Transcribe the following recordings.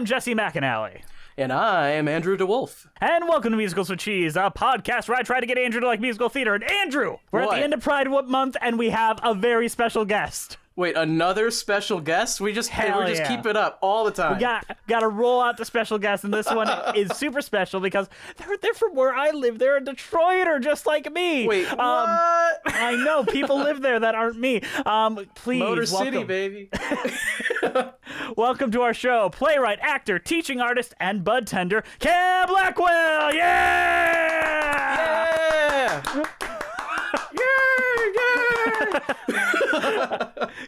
I'm Jesse McAnally. And I'm Andrew DeWolf. And welcome to Musicals with Cheese, a podcast where I try to get Andrew to like musical theater. And Andrew, we're at the end of Pride Month, and we have a very special guest. Wait, another special guest? We just keep it up all the time. We got to roll out the special guest, and this one is super special because they're from where I live. They're a Detroiter, just like me. Wait, what? I know people live there that aren't me. Please, Motor welcome. City, baby. Welcome to our show, playwright, actor, teaching artist, and bud tender, Cam Blackwell. Yeah! Yeah!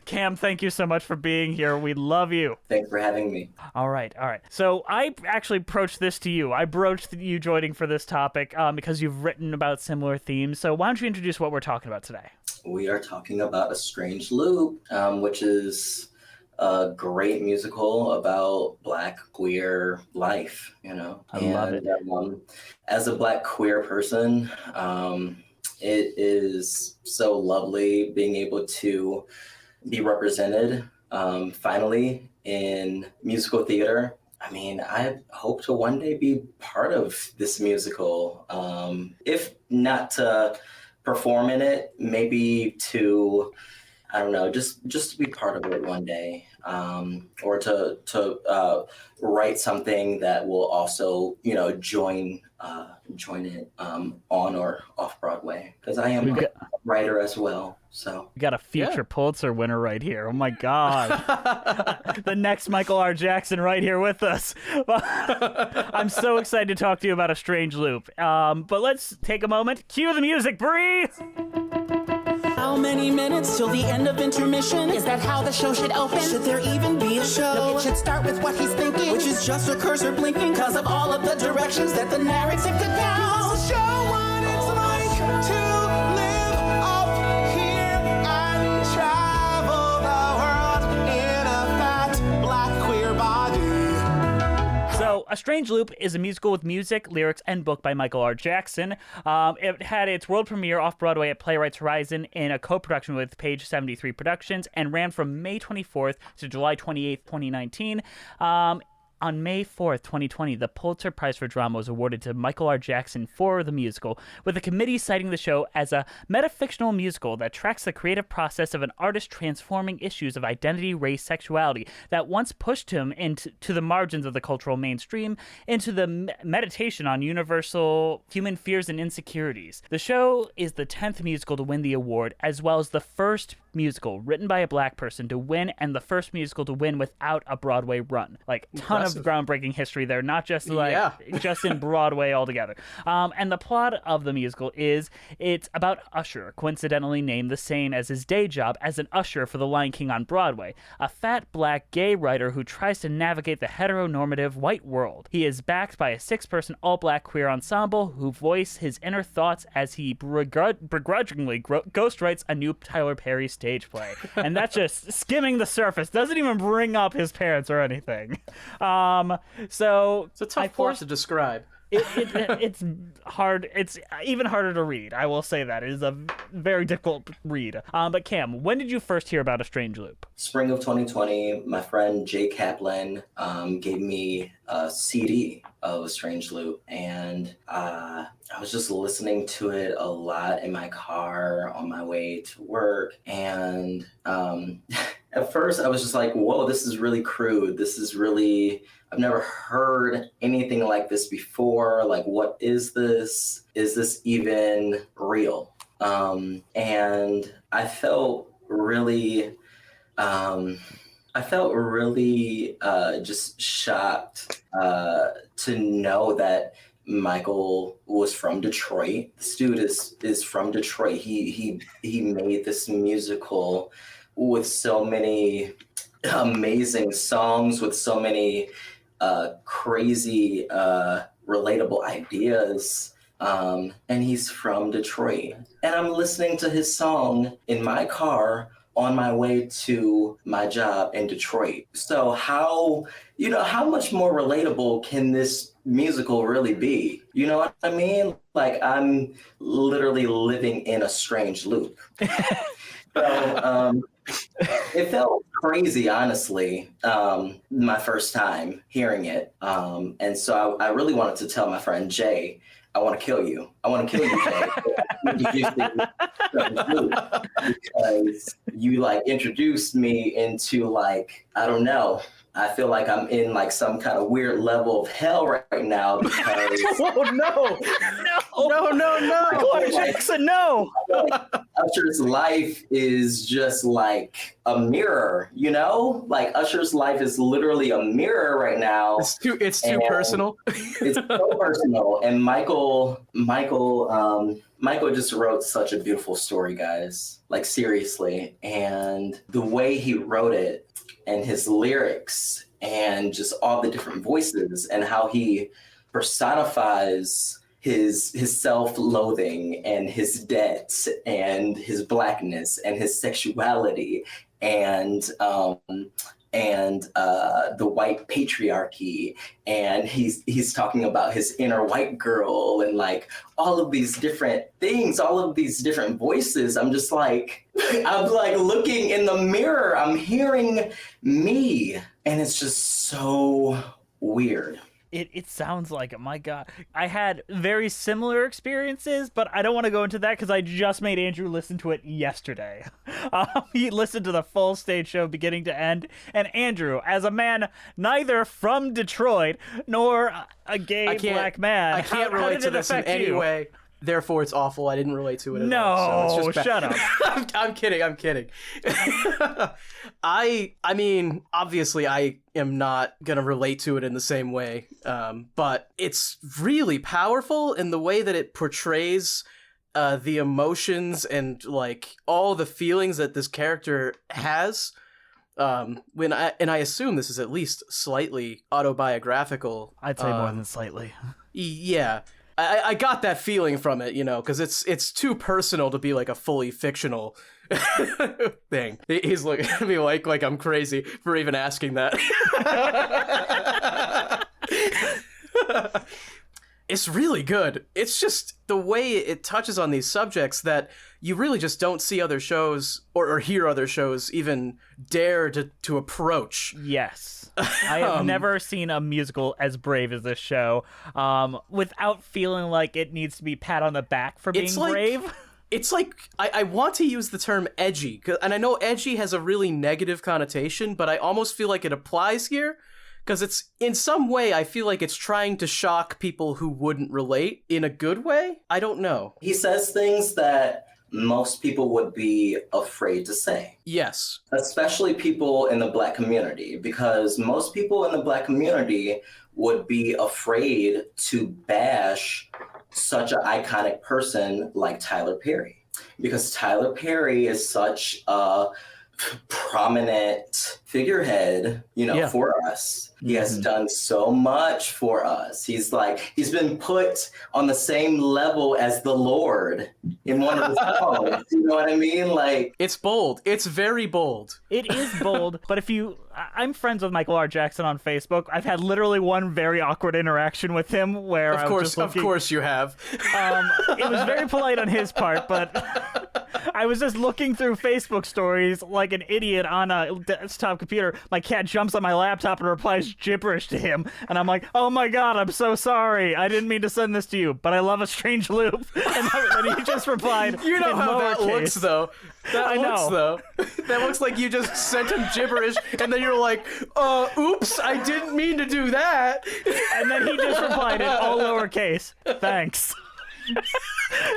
Cam, thank you so much for being here. We love you. Thanks for having me. All right. So I actually approached this to you. I broached you joining for this topic because you've written about similar themes. So why don't you introduce what we're talking about today? We are talking about A Strange Loop, which is a great musical about Black queer life, you know. I love it. As a Black queer person, it is so lovely being able to be represented finally in musical theater. I mean, I hope to one day be part of this musical, if not to perform in it, maybe to, I don't know, just to be part of it one day, or to write something that will also, you know, join it on or off Broadway, because I am a writer as well. So we got a future Pulitzer winner right here. Oh my God. The next Michael R. Jackson right here with us. I'm so excited to talk to you about A Strange Loop. But let's take a moment. Cue the music, Bree! How many minutes till the end of intermission? Is that how the show should open? Should there even be a show? No, it should start with what he's thinking, which is just a cursor blinking, cause of all of the directions that the narrative could go. Show what it's like to live up here and travel the world in a fat Black queer body. So, A Strange Loop is a musical with music, lyrics, and book by Michael R. Jackson. It had its world premiere off-Broadway at Playwrights Horizon in a co-production with Page 73 Productions and ran from May 24th to July 28th, 2019. On May 4th, 2020, the Pulitzer Prize for Drama was awarded to Michael R. Jackson for the musical, with the committee citing the show as a metafictional musical that tracks the creative process of an artist transforming issues of identity, race, sexuality that once pushed him into the margins of the cultural mainstream into the meditation on universal human fears and insecurities. The show is the 10th musical to win the award, as well as the first musical written by a Black person to win and the first musical to win without a Broadway run. Like, ton of groundbreaking history there, not just just in Broadway altogether. And the plot of the musical is it's about Usher, coincidentally named the same as his day job as an usher for The Lion King on Broadway, a fat Black gay writer who tries to navigate the heteronormative white world. He is backed by a 6-person all-Black queer ensemble who voice his inner thoughts as he begrudgingly ghostwrites a new Tyler Perry stage play. And that's just skimming the surface, doesn't even bring up his parents or anything. So it's a tough plot to describe. It's hard. It's even harder to read. I will say that. It is a very difficult read. But Cam, when did you first hear about A Strange Loop? Spring of 2020, my friend Jay Kaplan gave me a CD of A Strange Loop, and I was just listening to it a lot in my car on my way to work, and at first I was just like, whoa, this is really crude. I've never heard anything like this before. Like, what is this? Is this even real? And I felt really just shocked to know that Michael was from Detroit. This dude is from Detroit. He made this musical with so many amazing songs, with so many crazy relatable ideas, and he's from Detroit. And I'm listening to his song in my car on my way to my job in Detroit. So how much more relatable can this musical really be? You know what I mean? Like, I'm literally living in a strange loop. So It felt crazy, honestly, my first time hearing it. And so I really wanted to tell my friend Jay, I want to kill you. I want to kill you, Jay. Because you like introduced me into like, I don't know. I feel like I'm in like some kind of weird level of hell right now because Oh no! No! Michael Jackson, no! Usher's life is just like a mirror, you know? Like Usher's life is literally a mirror right now. It's too personal. It's so personal. And Michael just wrote such a beautiful story, guys. Like seriously. And the way he wrote it and his lyrics and just all the different voices and how he personifies his self-loathing and his debts and his blackness and his sexuality and the white patriarchy, and he's talking about his inner white girl and like all of these different things, all of these different voices. I'm like looking in the mirror, I'm hearing me, and it's just so weird. It sounds like it. My God. I had very similar experiences, but I don't want to go into that because I just made Andrew listen to it yesterday. He listened to the full stage show beginning to end. And Andrew, as a man neither from Detroit nor a gay black man, I can't relate to this in any way. Therefore, it's awful. I didn't relate to it at all. So it's just shut up. I'm kidding. I mean, obviously, I am not going to relate to it in the same way. But it's really powerful in the way that it portrays the emotions and like all the feelings that this character has. I assume this is at least slightly autobiographical. I'd say more than slightly. Yeah. I got that feeling from it, you know, because it's too personal to be like a fully fictional thing. He's looking at me like I'm crazy for even asking that. It's really good. It's just the way it touches on these subjects that you really just don't see other shows or hear other shows even dare to approach. Yes. I have never seen a musical as brave as this show, without feeling like it needs to be pat on the back for being brave. It's like, I want to use the term edgy, and I know edgy has a really negative connotation, but I almost feel like it applies here, because it's, in some way, I feel like it's trying to shock people who wouldn't relate in a good way. I don't know. He says things that most people would be afraid to say. Yes. Especially people in the Black community, because most people in the Black community would be afraid to bash such an iconic person like Tyler Perry, because Tyler Perry is such a prominent figurehead, for us. He has done so much for us. He's been put on the same level as the Lord in one of his songs. You know what I mean? Like, it's bold. It's very bold. It is bold, but I'm friends with Michael R. Jackson on Facebook. I've had literally one very awkward interaction with him where of course you have. It was very polite on his part, but I was just looking through Facebook stories like an idiot on a desktop computer. My cat jumps on my laptop and replies gibberish to him, and I'm like, oh my God, I'm so sorry. I didn't mean to send this to you, but I love a strange loop. And he just replied, you know how that looks, though. That looks like you just sent him gibberish, and then you're like, oops, I didn't mean to do that. And then he just replied in all lowercase, thanks.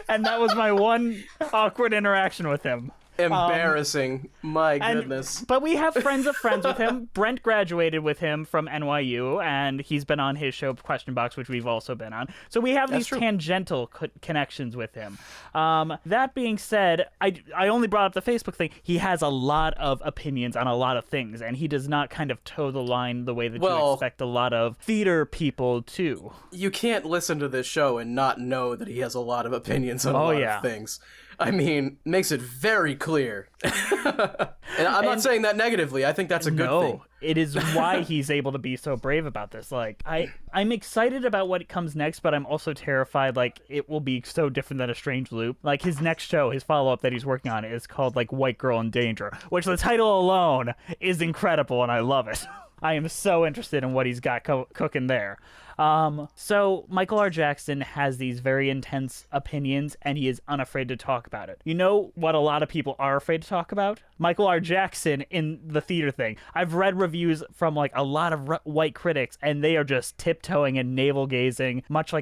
And that was my one awkward interaction with him. Embarrassing. My goodness. But we have friends of friends with him. Brent graduated with him from NYU, and he's been on his show Question Box, which we've also been on. So we have these tangential connections with him. That being said, I only brought up the Facebook thing. He has a lot of opinions on a lot of things, and he does not kind of toe the line the way that you expect a lot of theater people to. You can't listen to this show and not know that he has a lot of opinions on a lot of things. I mean, makes it very clear. And I'm not saying that negatively. I think that's a good thing. It is why he's able to be so brave about this. Like, I'm excited about what comes next, but I'm also terrified, like, it will be so different than A Strange Loop. Like, his next show, his follow-up that he's working on is called, like, White Girl in Danger, which the title alone is incredible, and I love it. I am so interested in what he's got cooking there. So Michael R. Jackson has these very intense opinions, and he is unafraid to talk about it. You know what a lot of people are afraid to talk about? Michael R. Jackson in the theater thing. I've read reviews from like a lot of white critics, and they are just tiptoeing and navel gazing, much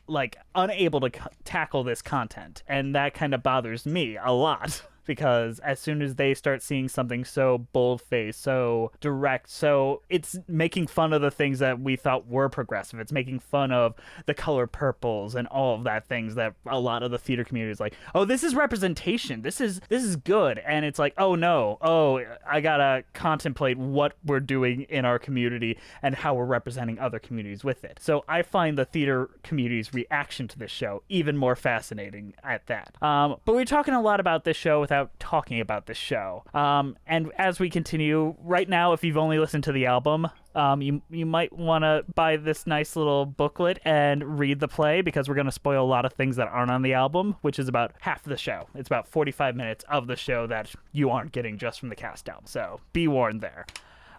like unable to tackle this content, and that kind of bothers me a lot. Because as soon as they start seeing something so bold-faced, so direct, so it's making fun of the things that we thought were progressive. It's making fun of the color purples and all of that things that a lot of the theater community is like, oh, this is representation. This is good. And it's like, oh no, I gotta contemplate what we're doing in our community and how we're representing other communities with it. So I find the theater community's reaction to this show even more fascinating at that. But we're talking a lot about this show without talking about this show. And as we continue, right now, if you've only listened to the album, you might want to buy this nice little booklet and read the play, because we're going to spoil a lot of things that aren't on the album, which is about half the show. It's about 45 minutes of the show that you aren't getting just from the cast album. So be warned there.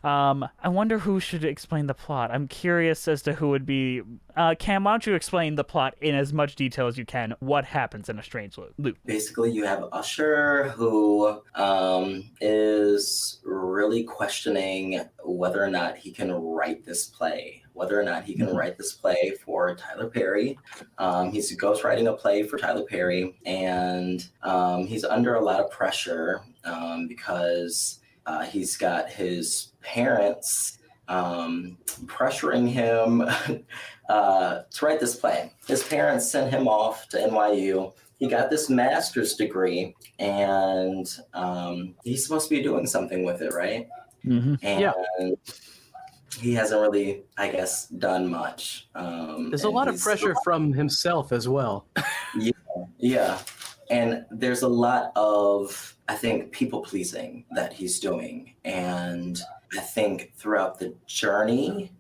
I wonder who should explain the plot. I'm curious as to who would be... Cam, why don't you explain the plot in as much detail as you can? What happens in A Strange Loop? Basically, you have Usher, who is really questioning whether or not he can write this play. Whether or not he can write this play for Tyler Perry. He's ghostwriting a play for Tyler Perry, and he's under a lot of pressure because he's got his parents pressuring him to write this play. His parents sent him off to NYU. He got this master's degree, and he's supposed to be doing something with it, right? Mm-hmm. And he hasn't really, I guess, done much. There's a lot of pressure from himself as well. Yeah. And there's a lot of, I think, people-pleasing that he's doing. And I think throughout the journey,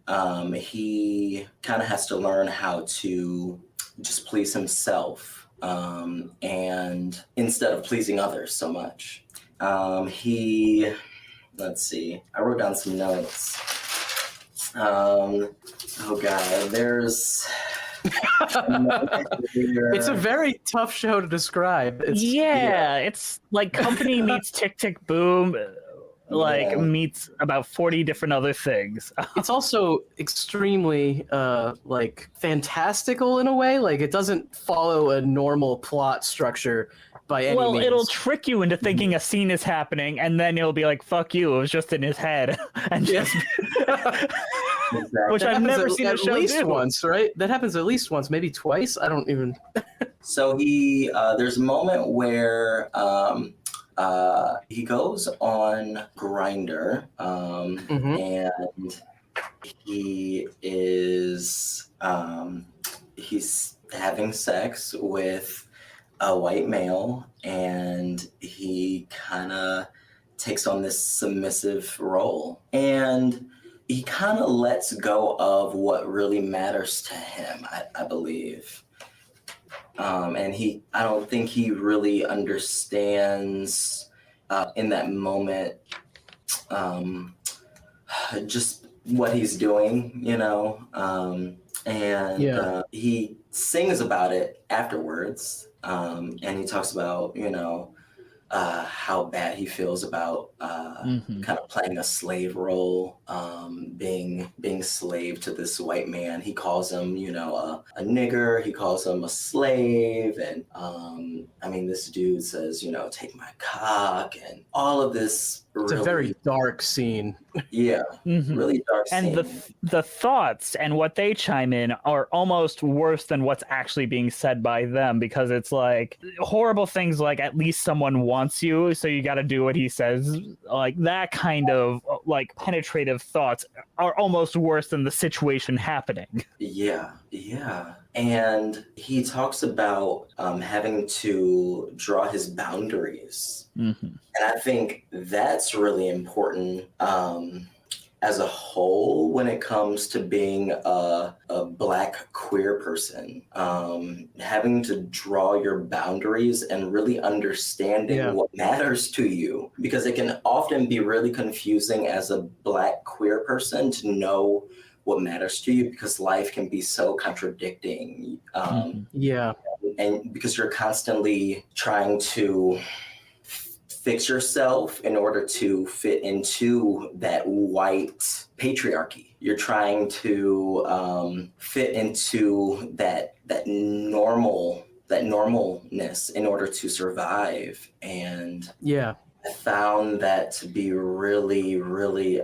he kind of has to learn how to just please himself, and instead of pleasing others so much. Let's see, I wrote down some notes. Oh God, there's... It's a very tough show to describe. It's like Company meets Tick Tick Boom, meets about 40 different other things. It's also extremely fantastical in a way. Like, it doesn't follow a normal plot structure by any means. Well, it'll trick you into thinking a scene is happening, and then it'll be like, fuck you, it was just in his head. And just... Which I've never seen a show at least do. Once, right? That happens at least once, maybe twice. I don't even... So there's a moment where he goes on Grindr, and he is he's having sex with a white male, and he kind of takes on this submissive role, and he kind of lets go of what really matters to him, I believe. And I don't think he really understands in that moment just what he's doing, you know? He sings about it afterwards, and he talks about, you know, how bad he feels about kind of playing a slave role, being slave to this white man. He calls him, you know, a nigger. He calls him a slave. And I mean, this dude says, you know, take my cock, and all of this. It's a very dark scene. Yeah, really dark scene. And the thoughts and what they chime in are almost worse than what's actually being said by them, because it's like horrible things like, at least someone wants you, so you got to do what he says. Like that kind of like penetrative thoughts are almost worse than the situation happening. Yeah, yeah. And he talks about having to draw his boundaries. Mm-hmm. And I think that's really important as a whole when it comes to being a Black queer person. Having to draw your boundaries and really understanding what matters to you. Because it can often be really confusing as a Black queer person to know what matters to you, because life can be so contradicting. And because you're constantly trying to fix yourself in order to fit into that white patriarchy. You're trying to fit into that normalness in order to survive. And I found that to be really, really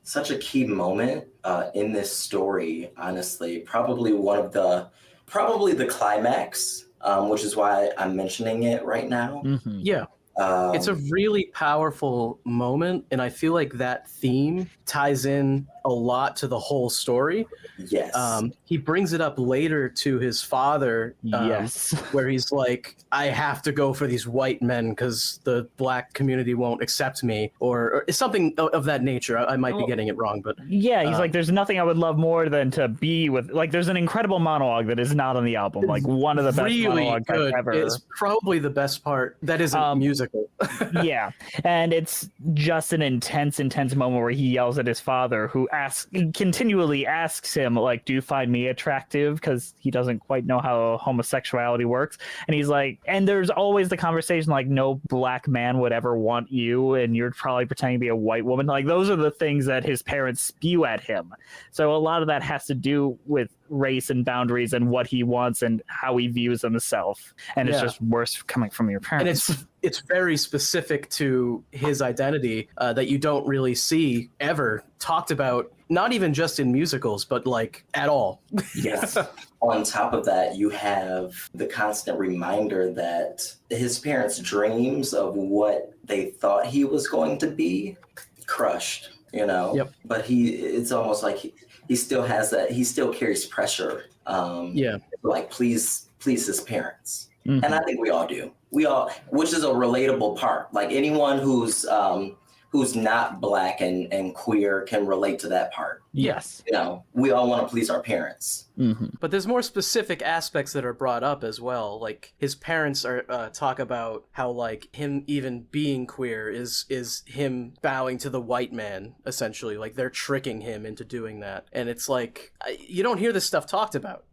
such a key moment in this story, honestly. Probably the climax, which is why I'm mentioning it right now. Mm-hmm. Yeah. It's a really powerful moment, and I feel like that theme ties in a lot to the whole story. Yes. He brings it up later to his father, where he's like, I have to go for these white men because the Black community won't accept me, or something of that nature. I might be getting it wrong, but yeah, he's like, there's nothing I would love more than to be with, like, there's an incredible monologue that is not on the album, like one of the best monologues I've ever. It's probably the best part that isn't musical. Yeah, and it's just an intense moment where he yells at his father, who continually asks him, like, do you find me attractive? Because he doesn't quite know how homosexuality works. And he's like, and there's always the conversation, like, no Black man would ever want you, and you're probably pretending to be a white woman. Like, those are the things that his parents spew at him. So a lot of that has to do with race and boundaries and what he wants and how he views himself. And it's just worse coming from your parents. And it's very specific to his identity that you don't really see ever talked about, not even just in musicals, but like at all. Yes. On top of that, you have the constant reminder that his parents' dreams of what they thought he was going to be crushed, you know? Yep. But it's almost like he still has that, he still carries pressure. Like, please his parents. Mm-hmm. And I think we all do. Which is a relatable part. Like, anyone who's not Black and queer can relate to that part. Yes. You know, we all want to please our parents. Mm-hmm. But there's more specific aspects that are brought up as well. Like, his parents are talk about how, like, him even being queer is him bowing to the white man, essentially. Like, they're tricking him into doing that. And it's like, you don't hear this stuff talked about.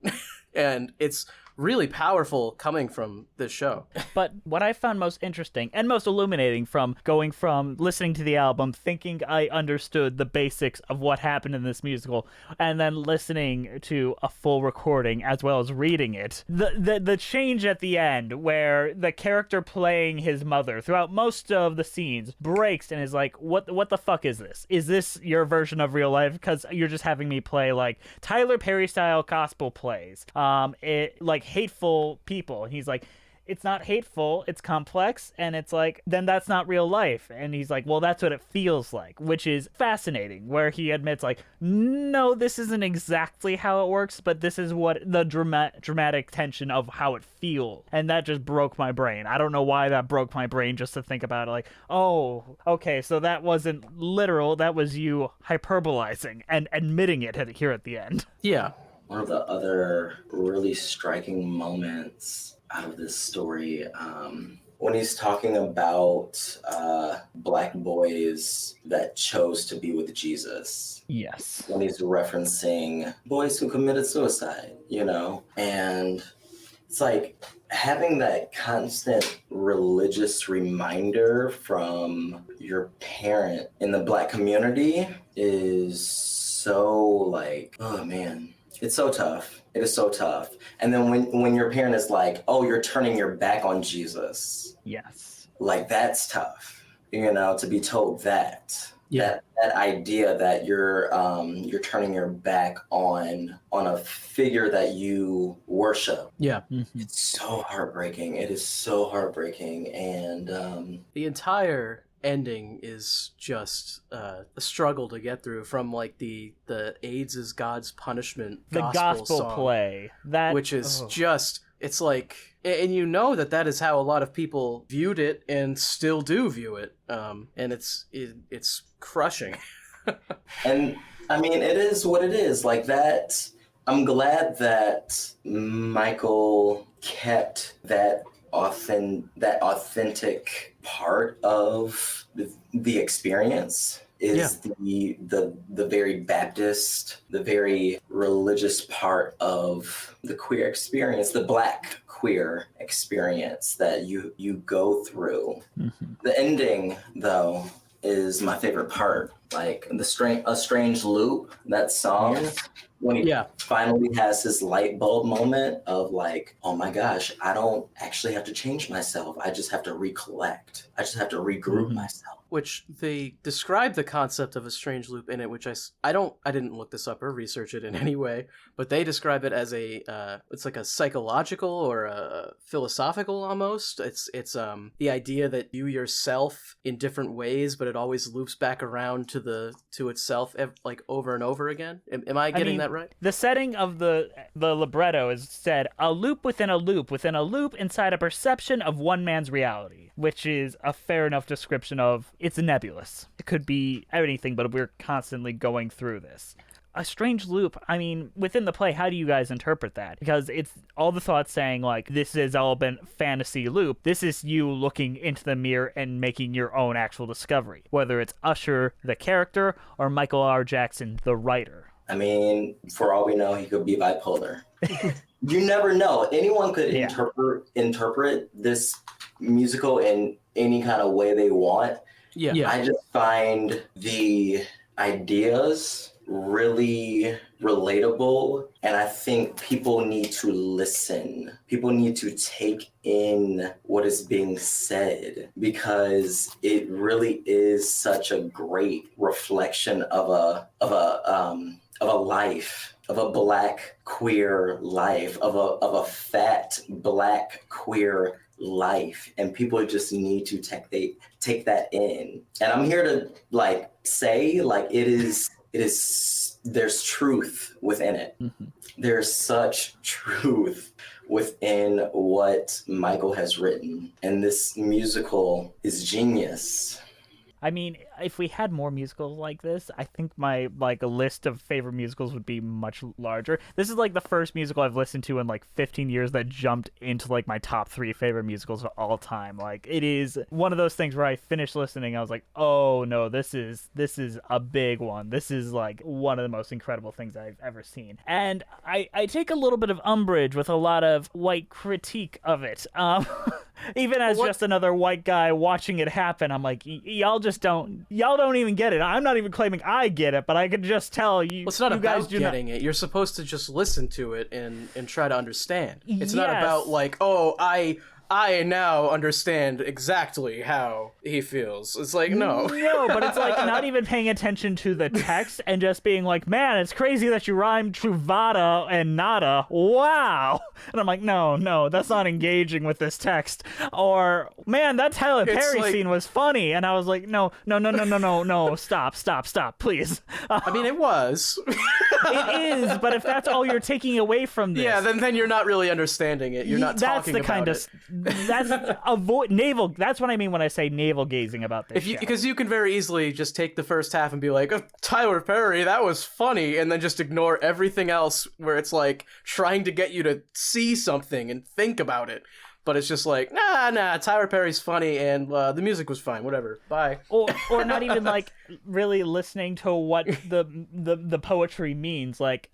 And it's really powerful coming from this show. But what I found most interesting and most illuminating from going from listening to the album, thinking I understood the basics of what happened in this musical, and then listening to a full recording as well as reading it, the change at the end where the character playing his mother throughout most of the scenes breaks and is like, what the fuck is this? Is this your version of real life? Because you're just having me play like Tyler Perry style gospel plays. Like hateful people. And he's like, it's not hateful, it's complex. And it's like, then that's not real life. And he's like, well, that's what it feels like, which is fascinating, where he admits like, no, this isn't exactly how it works, but this is what the dramatic tension of how it feels. And that just broke my brain. I don't know why that broke my brain, just to think about it, like, oh, okay, so that wasn't literal, that was you hyperbolizing and admitting it here at the end. Yeah. One of the other really striking moments out of this story, when he's talking about Black boys that chose to be with Jesus. Yes. When he's referencing boys who committed suicide, you know? And it's like having that constant religious reminder from your parent in the Black community is so like, oh man. It's so tough. It is so tough. And then when your parent is like, oh, you're turning your back on Jesus. Yes. Like, that's tough. to be told that. Yeah. That idea that you're turning your back on a figure that you worship. Yeah. It's so heartbreaking. It is so heartbreaking, and The entire ending is just a struggle to get through, from like the AIDS is God's punishment The gospel song, play. That which is just, it's like, and you know that is how a lot of people viewed it and still do view it, and it's crushing. And I mean, it is what it is. Like that, I'm glad that Michael kept that authentic part of the experience. Is the very Baptist, the very religious part of the queer experience, the Black queer experience that you go through. The ending, though, is my favorite part. Like a strange loop, that song, when he finally has his light bulb moment of like, oh my gosh, I don't actually have to change myself. I just have to recollect. I just have to regroup myself. Which they describe the concept of a strange loop in it, which I didn't look this up or research it in any way, but they describe it as it's like a psychological or a philosophical almost. It's the idea that you yourself in different ways, but it always loops back around to itself like over and over again. Am I getting that right? The setting of the libretto is said, a loop within a loop within a loop inside a perception of one man's reality, which is a fair enough description of it's nebulous. It could be anything, but we're constantly going through this. A strange loop, I mean, within the play, how do you guys interpret that? Because it's all the thoughts saying, like, this has all been fantasy loop. This is you looking into the mirror and making your own actual discovery, whether it's Usher, the character, or Michael R. Jackson, the writer. I mean, for all we know, he could be bipolar. You never know. Anyone could interpret this musical in any kind of way they want. Yeah. I just find the ideas really relatable, and I think people need to listen. People need to take in what is being said, because it really is such a great reflection of a life, of a Black queer life, of a fat Black queer life, and people just need to take that in. And I'm here to like say, like, it is there's truth within it. There's such truth within what Michael has written, and this musical is genius. I mean, if we had more musicals like this, I think my, like, a list of favorite musicals would be much larger. This is, like, the first musical I've listened to in, like, 15 years that jumped into, like, my top 3 favorite musicals of all time. Like, it is one of those things where I finished listening, I was like, oh, no, this is a big one. This is, like, one of the most incredible things I've ever seen. And I take a little bit of umbrage with a lot of white critique of it. Even as just another white guy watching it happen, I'm like, y'all don't even get it. I'm not even claiming I get it, but I can just tell you. Well, it's not you about guys getting it. You're supposed to just listen to it and try to understand. It's not about like, oh, I now understand exactly how he feels. It's like, no. No, but it's like not even paying attention to the text and just being like, man, it's crazy that you rhymed Truvada and nada. Wow. And I'm like, no, that's not engaging with this text. Or, man, that Tyler Perry scene was funny. And I was like, no, stop, please. I mean, it was. It is, but if that's all you're taking away from this. Yeah, then you're not really understanding it. You're not talking about it. That's what I mean when I say navel gazing about this. Because you can very easily just take the first half and be like, oh, Tyler Perry, that was funny, and then just ignore everything else where it's like trying to get you to see something and think about it. But it's just like, nah, Tyler Perry's funny, and the music was fine, whatever, bye. Or not even, like, really listening to what the poetry means. Like,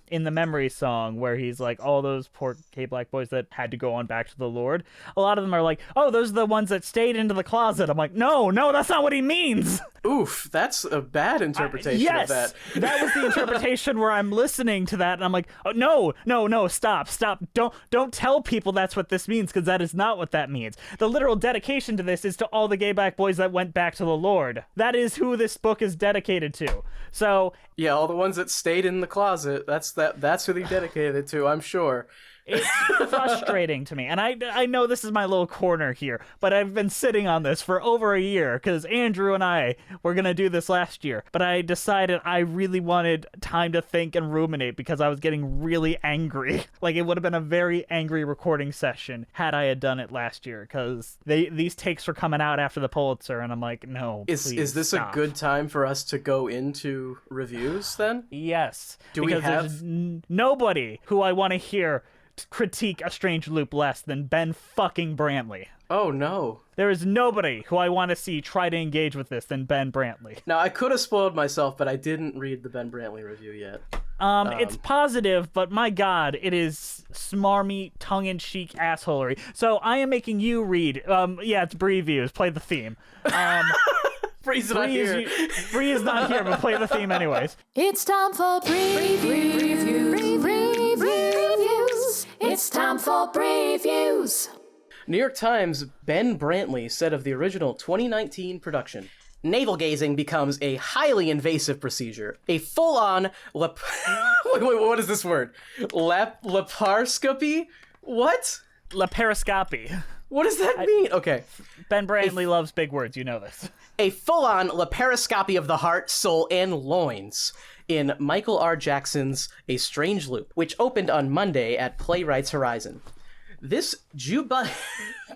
in the Memory song, where he's like, all those poor gay Black boys that had to go on back to the Lord, a lot of them are like, oh, those are the ones that stayed into the closet. I'm like, no, that's not what he means. Oof, that's a bad interpretation of that. That was the interpretation where I'm listening to that, and I'm like, oh, no, stop. Don't tell people that's what this means, because that is not what that means. The literal dedication to this is to all the gay black boys that went back to the Lord. That is who this book is dedicated to. So yeah, all the ones that stayed in the closet, that's who they dedicated it to, I'm sure. It's frustrating to me. And I know this is my little corner here, but I've been sitting on this for over a year because Andrew and I were going to do this last year. But I decided I really wanted time to think and ruminate because I was getting really angry. Like, it would have been a very angry recording session had I had done it last year, because these takes were coming out after the Pulitzer, and I'm like, no, Is this stop. a good time for us to go into reviews then? Yes. Do because we have... there's nobody who I want to hear critique A Strange Loop less than Ben fucking Brantley. Oh no. There is nobody who I want to see try to engage with this than Ben Brantley. Now, I could have spoiled myself, but I didn't read the Ben Brantley review yet. It's positive, but my god, it is smarmy, tongue-in-cheek assholery. So I am making you read. It's Bree Views. Play the theme. Bree's not here. Bree is not here, but play the theme anyways. It's time for previews. It's time for previews. New York Times' Ben Brantley said of the original 2019 production, navel gazing becomes a highly invasive procedure. A full-on wait, what is this word? Laparoscopy? What? Laparoscopy. What does that mean? Okay. Ben Brantley loves big words, you know this. A full-on laparoscopy of the heart, soul, and loins in Michael R. Jackson's A Strange Loop, which opened on Monday at Playwrights Horizon. This why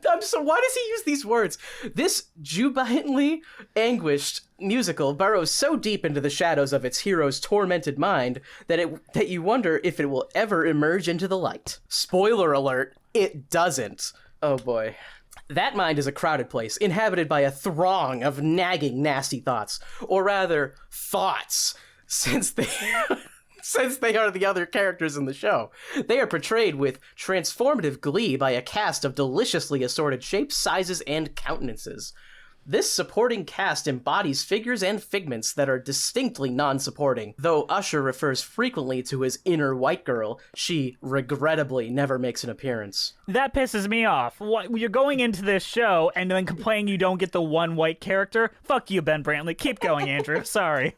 does he use these words? This jubilantly anguished musical burrows so deep into the shadows of its hero's tormented mind that you wonder if it will ever emerge into the light. Spoiler alert, it doesn't. Oh boy. That mind is a crowded place, inhabited by a throng of nagging, nasty thoughts. Or rather, thoughts, since they are the other characters in the show. They are portrayed with transformative glee by a cast of deliciously assorted shapes, sizes, and countenances. This supporting cast embodies figures and figments that are distinctly non-supporting. Though Usher refers frequently to his inner white girl, she regrettably never makes an appearance. That pisses me off. You're going into this show and then complaining you don't get the one white character? Fuck you, Ben Brantley. Keep going, Andrew. Sorry.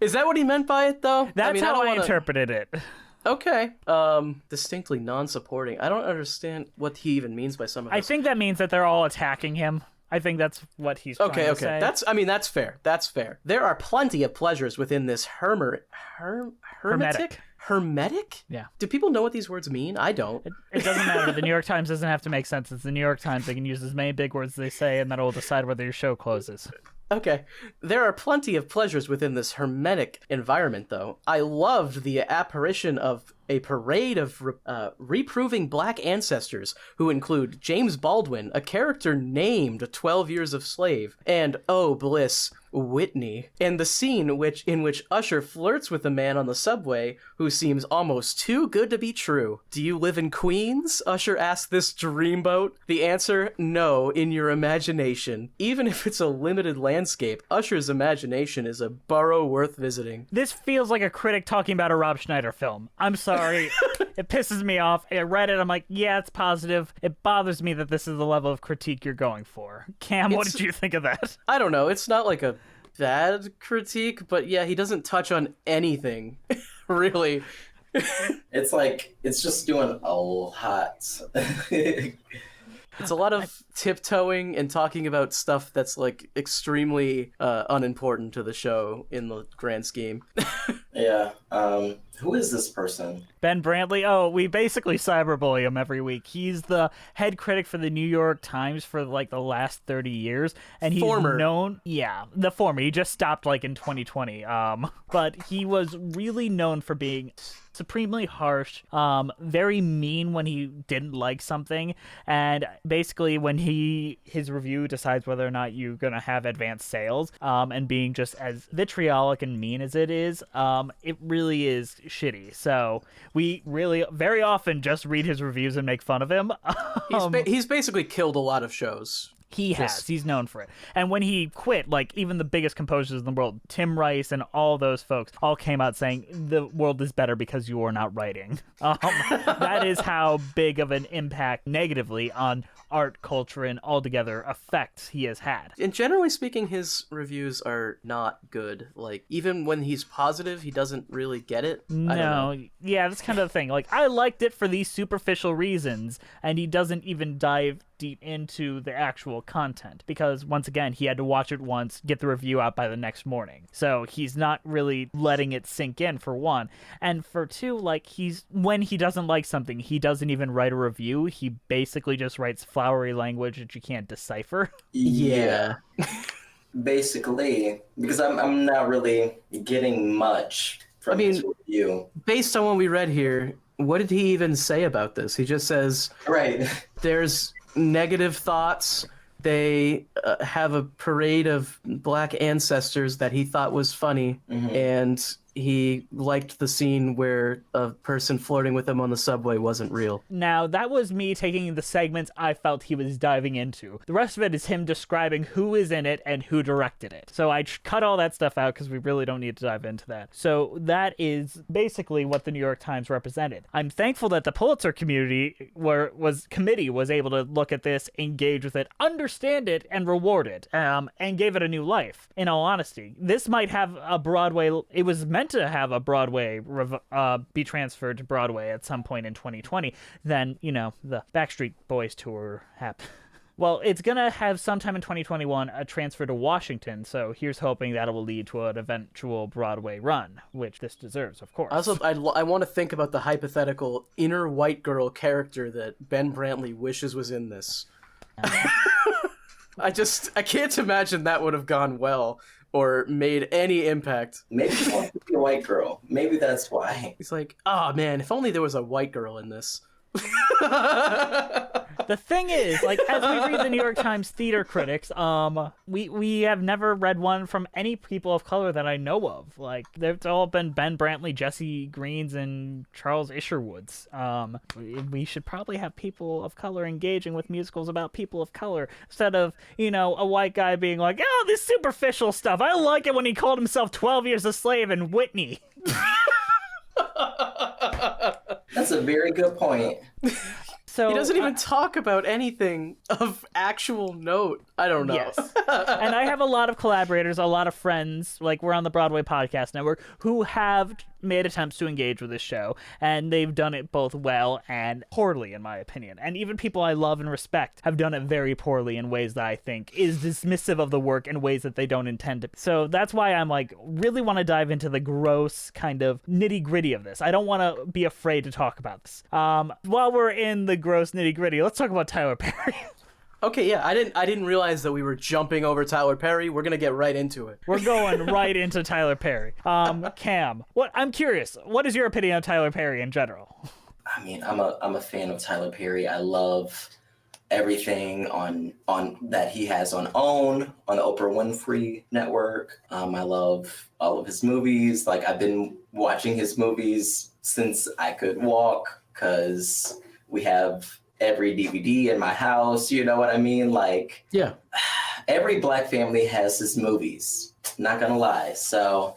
Is that what he meant by it, though? That's how I interpreted it. Okay. Distinctly non-supporting. I don't understand what he even means by some of this. I think that means that they're all attacking him. I think that's what he's trying to say. That's fair. That's fair. There are plenty of pleasures within this hermetic? Hermetic? Yeah. Do people know what these words mean? I don't. It doesn't matter. The New York Times doesn't have to make sense. It's the New York Times. They can use as many big words as they say, and that'll decide whether your show closes. Okay. There are plenty of pleasures within this hermetic environment, though. I loved the apparition of a parade of reproving black ancestors who include James Baldwin, a character named 12 Years a Slave, and, oh bliss, Whitney, and the scene in which Usher flirts with a man on the subway who seems almost too good to be true. Do you live in Queens? Usher asks this dreamboat. The answer, no, in your imagination. Even if it's a limited landscape, Usher's imagination is a borough worth visiting. This feels like a critic talking about a Rob Schneider film. I'm sorry. It pisses me off. I read it. I'm like, yeah, it's positive. It bothers me that this is the level of critique you're going for. Cam, what did you think of that? I don't know. It's not like a bad critique, but yeah, he doesn't touch on anything, really. It's like, it's just doing a lot. It's a lot of tiptoeing and talking about stuff that's like extremely unimportant to the show in the grand scheme. Yeah. Who is this person? Ben Brantley. Oh, we basically cyberbully him every week. He's the head critic for the New York Times for like the last 30 years, and he's known. Yeah, the former. He just stopped like in 2020. But he was really known for being supremely harsh, very mean when he didn't like something, and basically when his review decides whether or not you're gonna have advanced sales, and being just as vitriolic and mean as it is, it really is shitty. So we really very often just read his reviews and make fun of him. He's basically killed a lot of shows. He has. Yes. He's known for it. And when he quit, like, even the biggest composers in the world, Tim Rice and all those folks, all came out saying, the world is better because you are not writing. That is how big of an impact negatively on art, culture, and altogether effects he has had. And generally speaking, his reviews are not good. Like, even when he's positive, he doesn't really get it. I don't know. No, yeah, that's kind of the thing. Like, I liked it for these superficial reasons, and he doesn't even dive deep into the actual content because, once again, he had to watch it once, get the review out by the next morning. So he's not really letting it sink in, for one. And for two, like, when he doesn't like something, he doesn't even write a review. He basically just writes flowery language that you can't decipher. Yeah. Basically, because I'm not really getting much from his review. Based on what we read here, what did he even say about this? He just says, Right. there's negative thoughts. They have a parade of black ancestors that he thought was funny, and he liked the scene where a person flirting with him on the subway wasn't real. Now, that was me taking the segments I felt he was diving into. The rest of it is him describing who is in it and who directed it. So I cut all that stuff out because we really don't need to dive into that. So that is basically what the New York Times represented. I'm thankful that the Pulitzer committee was able to look at this, engage with it, understand it, and reward it, and gave it a new life. In all honesty, this might have a Broadway. It was meant to have a Broadway be transferred to Broadway at some point in 2020. Then, the Backstreet Boys tour happened. Well, it's going to have sometime in 2021 a transfer to Washington, so here's hoping that it will lead to an eventual Broadway run, which this deserves, of course. Also, I want to think about the hypothetical inner white girl character that Ben Brantley wishes was in this. I can't imagine that would have gone well or made any impact. Maybe she wants to be a white girl. Maybe that's why. He's like, oh man, if only there was a white girl in this. The thing is, like, as we read the New York Times theater critics, we have never read one from any people of color that I know of. Like, they've all been Ben Brantley, Jesse Greens, and Charles Isherwoods. We should probably have people of color engaging with musicals about people of color instead of, a white guy being like, oh, this superficial stuff. I like it when he called himself 12 Years a Slave in Whitney. That's a very good point. So he doesn't even talk about anything of actual note. I don't know. Yes. And I have a lot of collaborators, a lot of friends, like we're on the Broadway Podcast Network, who have made attempts to engage with this show, and they've done it both well and poorly, in my opinion. And even people I love and respect have done it very poorly in ways that I think is dismissive of the work in ways that they don't intend to. So that's why I'm like, really want to dive into the gross kind of nitty-gritty of this. I don't want to be afraid to talk about this. While we're in the gross nitty-gritty, let's talk about Tyler Perry. Okay, yeah, I didn't realize that we were jumping over Tyler Perry. We're gonna get right into it. We're going right into Tyler Perry. Cam, I'm curious. What is your opinion of Tyler Perry in general? I mean, I'm a fan of Tyler Perry. I love everything on that he has on OWN, on the Oprah Winfrey Network. I love all of his movies. Like, I've been watching his movies since I could walk, because we have every DVD in my house, you know what I mean? Like, yeah, every Black family has his movies, not gonna lie. So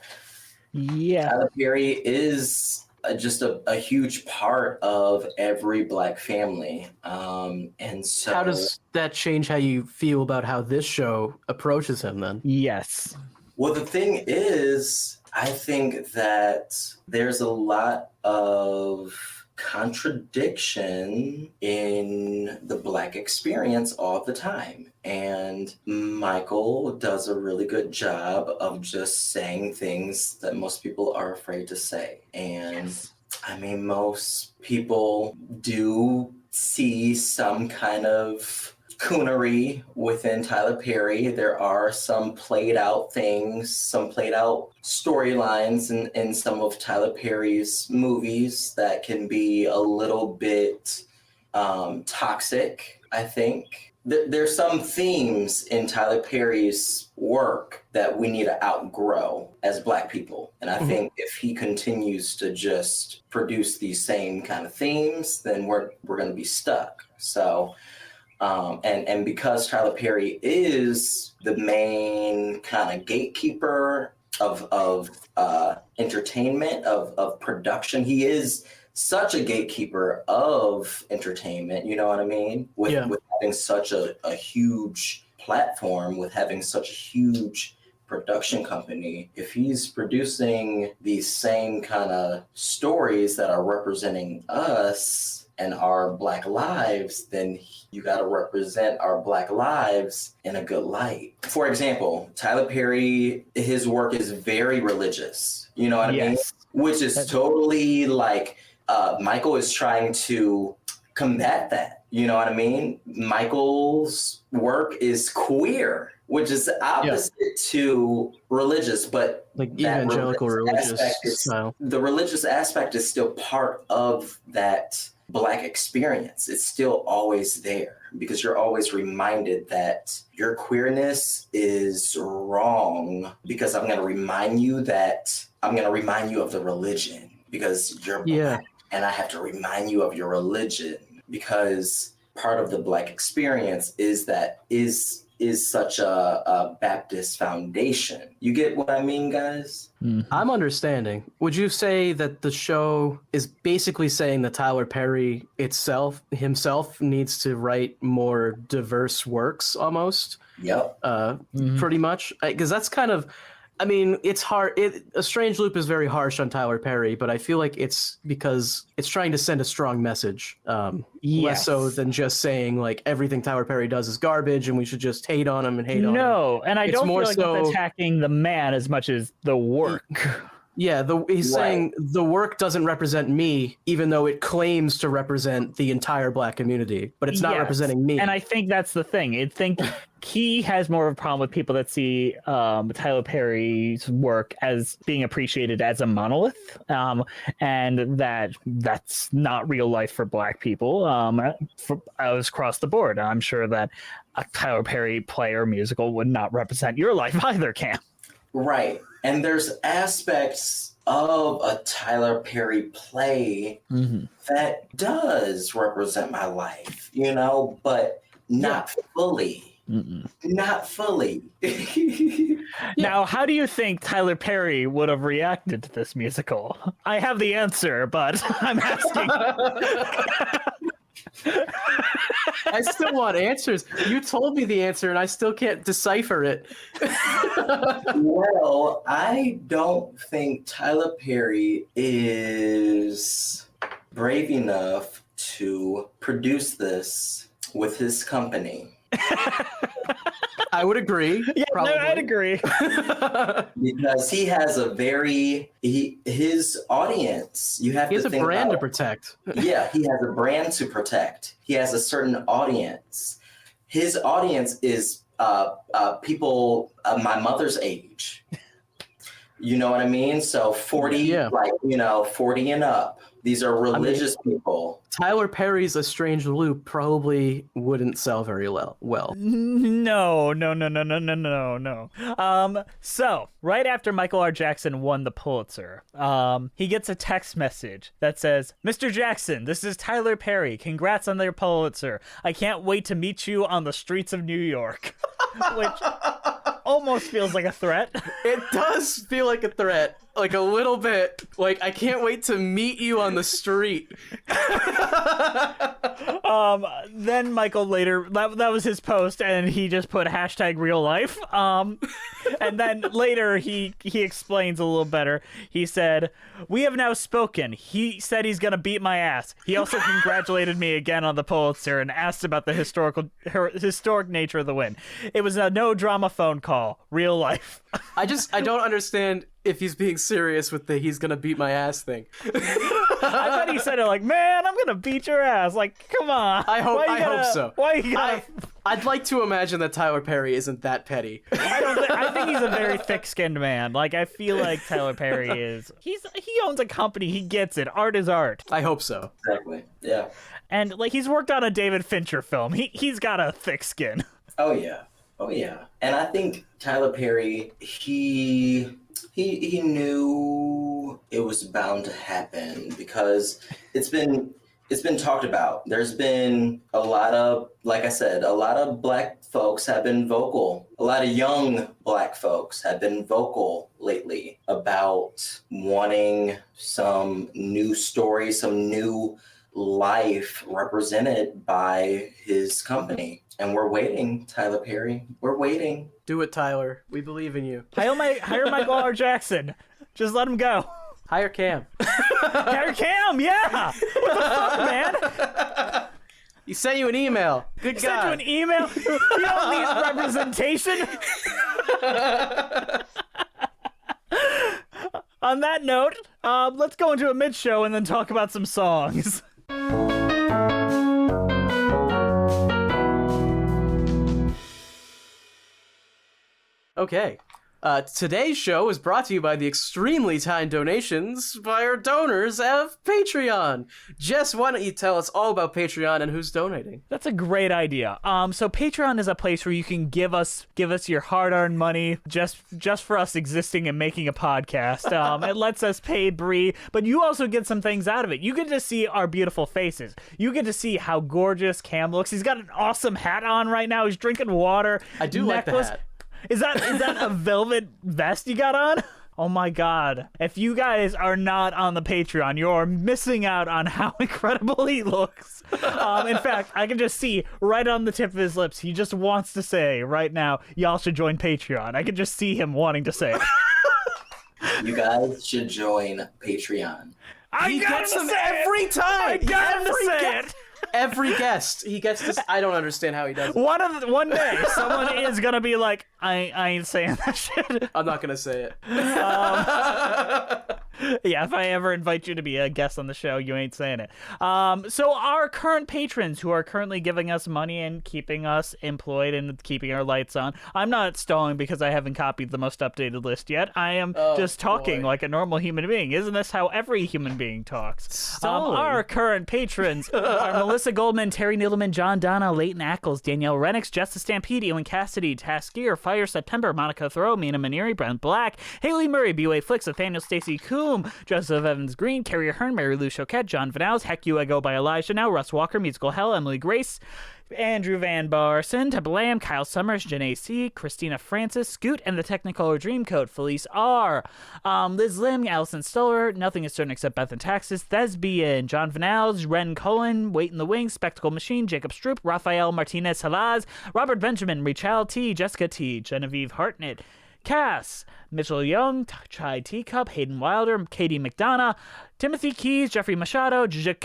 yeah, Tyler Perry is just a huge part of every Black family. And so how does that change how you feel about how this show approaches him then? Yes. Well, the thing is, I think that there's a lot of contradiction in the Black experience all the time. And Michael does a really good job of just saying things that most people are afraid to say. And yes. I mean, most people do see some kind of coonery within Tyler Perry. There are some played out things, some played out storylines in some of Tyler Perry's movies that can be a little bit toxic, I think. There's some themes in Tyler Perry's work that we need to outgrow as Black people. And I think if he continues to just produce these same kind of themes, then we're going to be stuck. So And because Tyler Perry is the main kind of gatekeeper of entertainment, of production, he is such a gatekeeper of entertainment, you know what I mean? With having such a huge platform, with having such a huge production company, if he's producing these same kind of stories that are representing us and our Black lives, then you got to represent our Black lives in a good light. For example, Tyler Perry, his work is very religious, you know what I mean? Which is totally like, Michael is trying to combat that, you know what I mean? Michael's work is queer, which is opposite to religious, but like evangelical religious style. The religious aspect is still part of that Black experience. It's still always there because you're always reminded that your queerness is wrong, because I'm going to remind you of the religion because you're Black, and I have to remind you of your religion because part of the Black experience is such a Baptist foundation. You get what I mean, guys? Mm-hmm. I'm understanding. Would you say that the show is basically saying that Tyler Perry himself needs to write more diverse works almost? Yep. Pretty much. Because that's kind of, I mean, it's hard. A Strange Loop is very harsh on Tyler Perry, but I feel like it's because it's trying to send a strong message, less so than just saying like everything Tyler Perry does is garbage and we should just hate on him and hate on him. No, and I don't feel like it's attacking the man as much as the work. Yeah, he's saying the work doesn't represent me, even though it claims to represent the entire Black community, but it's not representing me. And I think that's the thing. I think he has more of a problem with people that see Tyler Perry's work as being appreciated as a monolith, and that's not real life for Black people. Across the board, I'm sure that a Tyler Perry play or musical would not represent your life either, Cam. Right. And there's aspects of a Tyler Perry play that does represent my life, you know, but not fully. Not fully. Now, how do you think Tyler Perry would have reacted to this musical? I have the answer, but I'm asking. I still want answers. You told me the answer, and I still can't decipher it. Well, I don't think Tyler Perry is brave enough to produce this with his company. I would agree. Yeah, probably. no, I'd agree. Because he has his audience. You have he to has think a brand about, to protect. Yeah, he has a brand to protect. He has a certain audience. His audience is people my mother's age. You know what I mean? So 40, 40 and up. These are religious people. Tyler Perry's A Strange Loop probably wouldn't sell very well. No. So right after Michael R. Jackson won the Pulitzer, he gets a text message that says, "Mr. Jackson, this is Tyler Perry. Congrats on your Pulitzer. I can't wait to meet you on the streets of New York." Which almost feels like a threat. It does feel like a threat. Like a little bit. Like, I can't wait to meet you on the street. Then Michael later, that was his post, and he just put hashtag real life. And then later he explains a little better. He said, "We have now spoken. He said he's going to beat my ass. He also congratulated me again on the Pulitzer and asked about the historic nature of the win. It was a no drama phone call. Real life." I don't understand if he's being serious with the "he's gonna beat my ass" thing. I thought he said it like, "Man, I'm gonna beat your ass." Like, come on. I hope so. Why you gotta... I'd like to imagine that Tyler Perry isn't that petty. I think he's a very thick-skinned man. Like, I feel like Tyler Perry is. He owns a company. He gets it. Art is art. I hope so. Exactly. Yeah. And like, he's worked on a David Fincher film. He's got a thick skin. Oh yeah. And I think Tyler Perry, he knew it was bound to happen because it's been it's been talked about. There's been a lot of, like I said, a lot of Black folks have been vocal. A lot of young Black folks have been vocal lately about wanting some new story, some new life represented by his company. And we're waiting, Tyler Perry. We're waiting. Do it, Tyler. We believe in you. Hire Michael R. Jackson. Just let him go. Hire Cam. Hire Cam, yeah. What the fuck, man? He sent you an email. Good He God. sent you an email. You don't need representation. On that note, let's go into a mid-show and then talk about some songs. Okay. Today's show is brought to you by the extremely kind donations by our donors of Patreon. Jess, why don't you tell us all about Patreon and who's donating? That's a great idea. So Patreon is a place where you can give us your hard-earned money just for us existing and making a podcast. It lets us pay Bree, but you also get some things out of it. You get to see our beautiful faces. You get to see how gorgeous Cam looks. He's got an awesome hat on right now. He's drinking water. I do like the hat. Is that a velvet vest you got on? Oh my God. If you guys are not on the Patreon, you're missing out on how incredible he looks. In fact, I can just see right on the tip of his lips, he just wants to say right now, y'all should join Patreon. I can just see him wanting to say it. You guys should join Patreon. He gets them every time. I got him to say it. Every guest, he gets this. I don't understand how he does it. One day, someone is gonna be like, I ain't saying that shit. I'm not gonna say it. Yeah, if I ever invite you to be a guest on the show, you ain't saying it. So our current patrons who are currently giving us money and keeping us employed and keeping our lights on. I'm not stalling because I haven't copied the most updated list yet. I am just talking like a normal human being. Isn't this how every human being talks? Our current patrons are Melissa Goldman, Terry Niddleman, John Donna, Leighton Ackles, Danielle Renix, Jess the Stampede, Ewan Cassidy, Taskier, Fire September, Monica Thoreau, Mina Maneri, Brent Black, Haley Murray, B-Way Flicks, Nathaniel Stacy Coombe, Joseph Evans Green, Carrie Ahern, Mary Lou Choquette, John Vanals, Heck You I Go by Elijah Now, Russ Walker, Musical Hell, Emily Grace, Andrew Van Barson, Tablam, Kyle Summers, Janae C, Christina Francis, Scoot, and the Technicolor Dreamcoat, Felice R, Liz Lim, Allison Stoller, Nothing is Certain Except Beth and Taxes, Thespian, John Vanals, Ren Cullen, Wait in the Wings, Spectacle Machine, Jacob Stroop, Rafael Martinez Salaz, Robert Benjamin, Richel T, Jessica T, Genevieve Hartnett, Cass, Mitchell Young, Chai Teacup, Hayden Wilder, Katie McDonough, Timothy Keys, Jeffrey Machado, Jacques,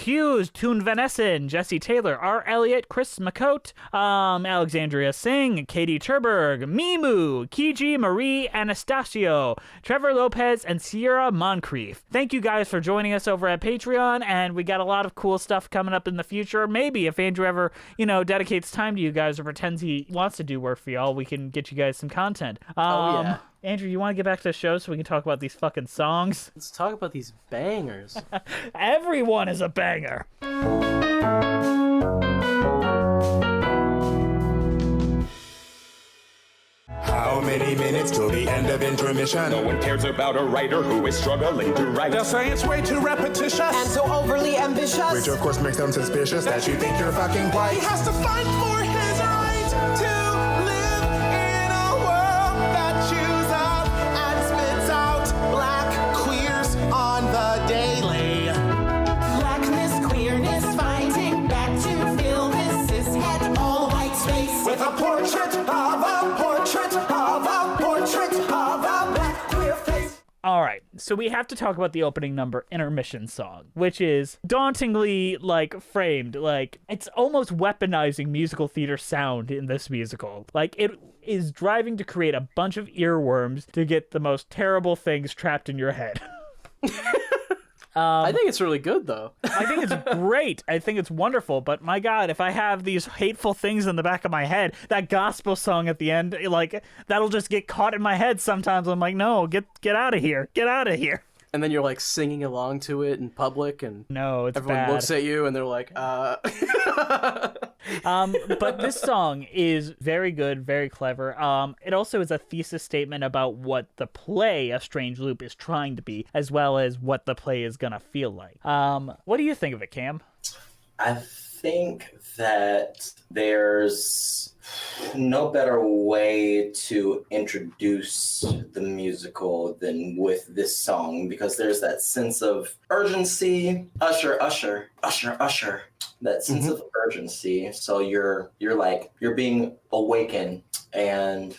Toon Van Essen, Jesse Taylor, R. Elliott, Chris McCote, Alexandria Singh, Katie Turberg, Mimu, Kiji Marie Anastasio, Trevor Lopez, and Sierra Moncrief. Thank you guys for joining us over at Patreon, and we got a lot of cool stuff coming up in the future. Maybe if Andrew ever, dedicates time to you guys or pretends he wants to do work for y'all, we can get you guys some content. Yeah. Andrew, you want to get back to the show so we can talk about these fucking songs? Let's talk about these bangers. Everyone is a banger. How many minutes till the end of intermission? No one cares about a writer who is struggling to write. They'll say it's way too repetitious, And so overly ambitious. which of course makes them suspicious that you think you're fucking white. He has to fight for his right to live in a world that chews up and spits out black queers on the daily. Blackness, queerness, fighting back to fill this cishet all white space with a portrait of a portrait of a portrait of a black queer face. All right, so we have to talk about the opening number, Intermission Song, which is dauntingly, framed. It's almost weaponizing musical theater sound in this musical. It is driving to create a bunch of earworms to get the most terrible things trapped in your head. I think it's really good, though. I think it's great. I think it's wonderful. But my God, if I have these hateful things in the back of my head, that gospel song at the end, that'll just get caught in my head sometimes. I'm like, no, get out of here. Get out of here. And then you're singing along to it in public, and No, it's everyone bad. looks at you and they're like, But this song is very good, very clever. It also is a thesis statement about what the play, A Strange Loop, is trying to be, as well as what the play is gonna feel like. What do you think of it, Cam? I think that there's no better way to introduce the musical than with this song, because there's that sense of urgency, usher, usher, usher, usher, that sense of urgency. So you're being awakened, and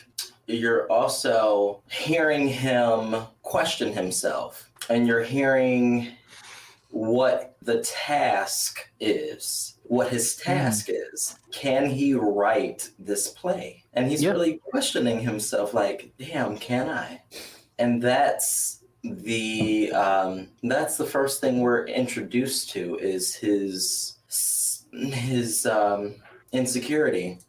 you're also hearing him question himself, and you're hearing what the task is, what his task is. Can he write this play? And he's really questioning himself, like, damn, can I? And that's the first thing we're introduced to, is his insecurity,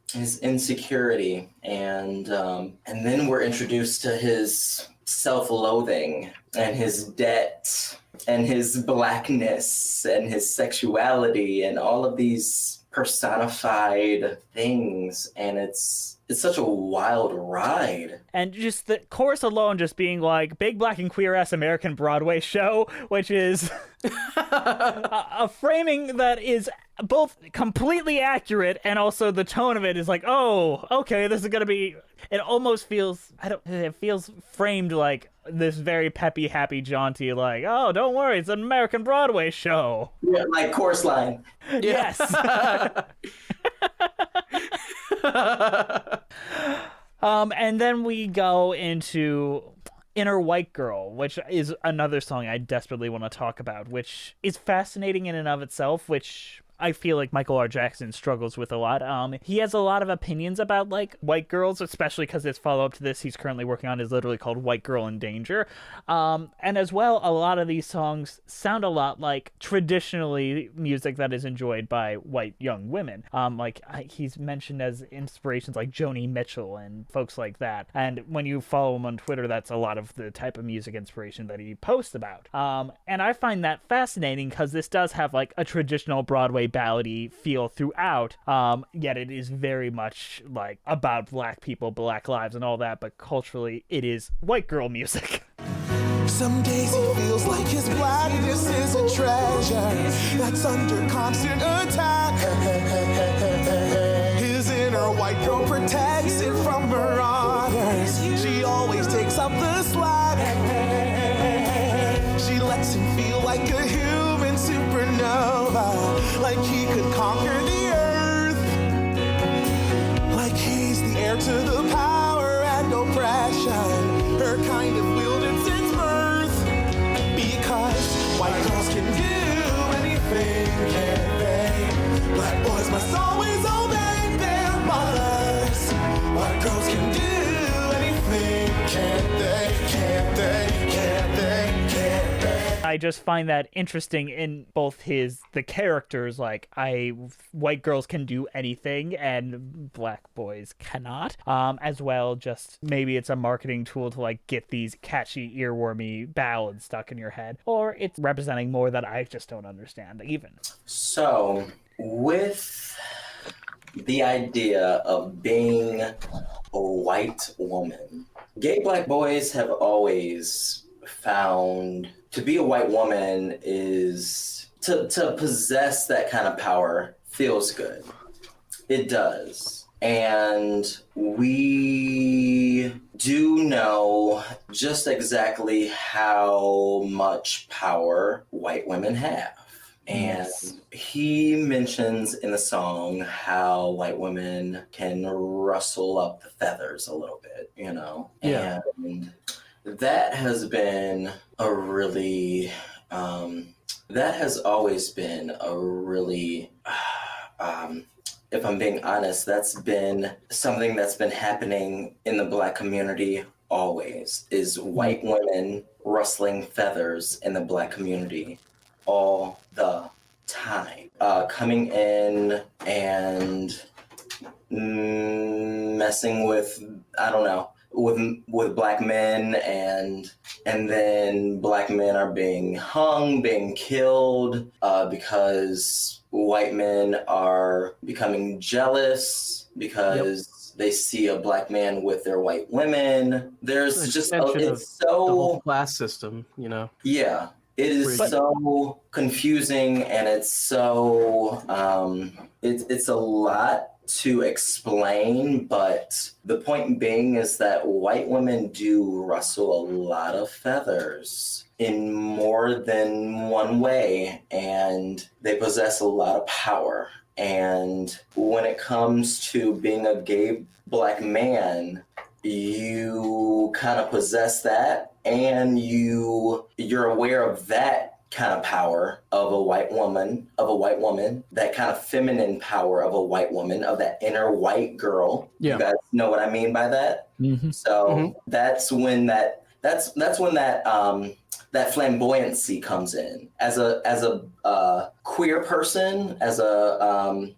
and then we're introduced to his self-loathing and his debt and his blackness and his sexuality and all of these personified things, and it's such a wild ride. And just the chorus alone just being like, big black and queer ass American Broadway show, which is a framing that is both completely accurate, and also the tone of it is like, oh, okay, this is gonna be, it almost feels, it feels framed like this very peppy, happy, jaunty, like, oh, don't worry, it's an American Broadway show. Yeah, like chorus line. Yes. And then we go into Inner White Girl, which is another song I desperately want to talk about, which is fascinating in and of itself, which I feel like Michael R. Jackson struggles with a lot. He has a lot of opinions about, like, white girls, especially because his follow-up to this he's currently working on is literally called White Girl in Danger. And as well, a lot of these songs sound a lot like traditionally music that is enjoyed by white young women. He's mentioned as inspirations like Joni Mitchell and folks like that. And when you follow him on Twitter, that's a lot of the type of music inspiration that he posts about. And I find that fascinating because this does have, like, a traditional Broadway ballady feel throughout, yet it is very much like about black people, black lives and all that, but culturally it is white girl music. Some days he feels like his blackness is a treasure that's under constant attack. His inner white girl protects it from marauders. She always takes up the slack. She lets him feel like a human supernova, like he could conquer the earth, like he's the heir to the power and oppression her kind of wielded since birth. Because white girls can do anything, can't they? Black boys must always obey their mothers. White girls can do anything, can't they? Can't they? Can't they? Can't they? I just find that interesting in both the characters, like, white girls can do anything and black boys cannot, as well, just maybe it's a marketing tool to, like, get these catchy, earwormy ballads stuck in your head, or it's representing more that I just don't understand even. So, with the idea of being a white woman, gay black boys have always found to be a white woman is to possess that kind of power feels good. It does. And we do know just exactly how much power white women have. And he mentions in the song how white women can rustle up the feathers a little bit, you know? Yeah. And that has been a really, that has always been a really, if I'm being honest, that's been something that's been happening in the Black community always, is white women rustling feathers in the Black community all the time. Coming in and messing with, I don't know, with black men, and then black men are being hung, being killed, because white men are becoming jealous because they see a black man with their white women. There's just the it's so whole class system, you know. Yeah. It is so confusing, and it's so it's a lot to explain, but the point being is that white women do rustle a lot of feathers in more than one way, and they possess a lot of power. And when it comes to being a gay Black man, you kind of possess that, and you're aware of that kind of power of a white woman, that kind of feminine power of a white woman, of that inner white girl. Yeah. You guys know what I mean by that? Mm-hmm. So that's when that flamboyancy comes in. As a queer person, as a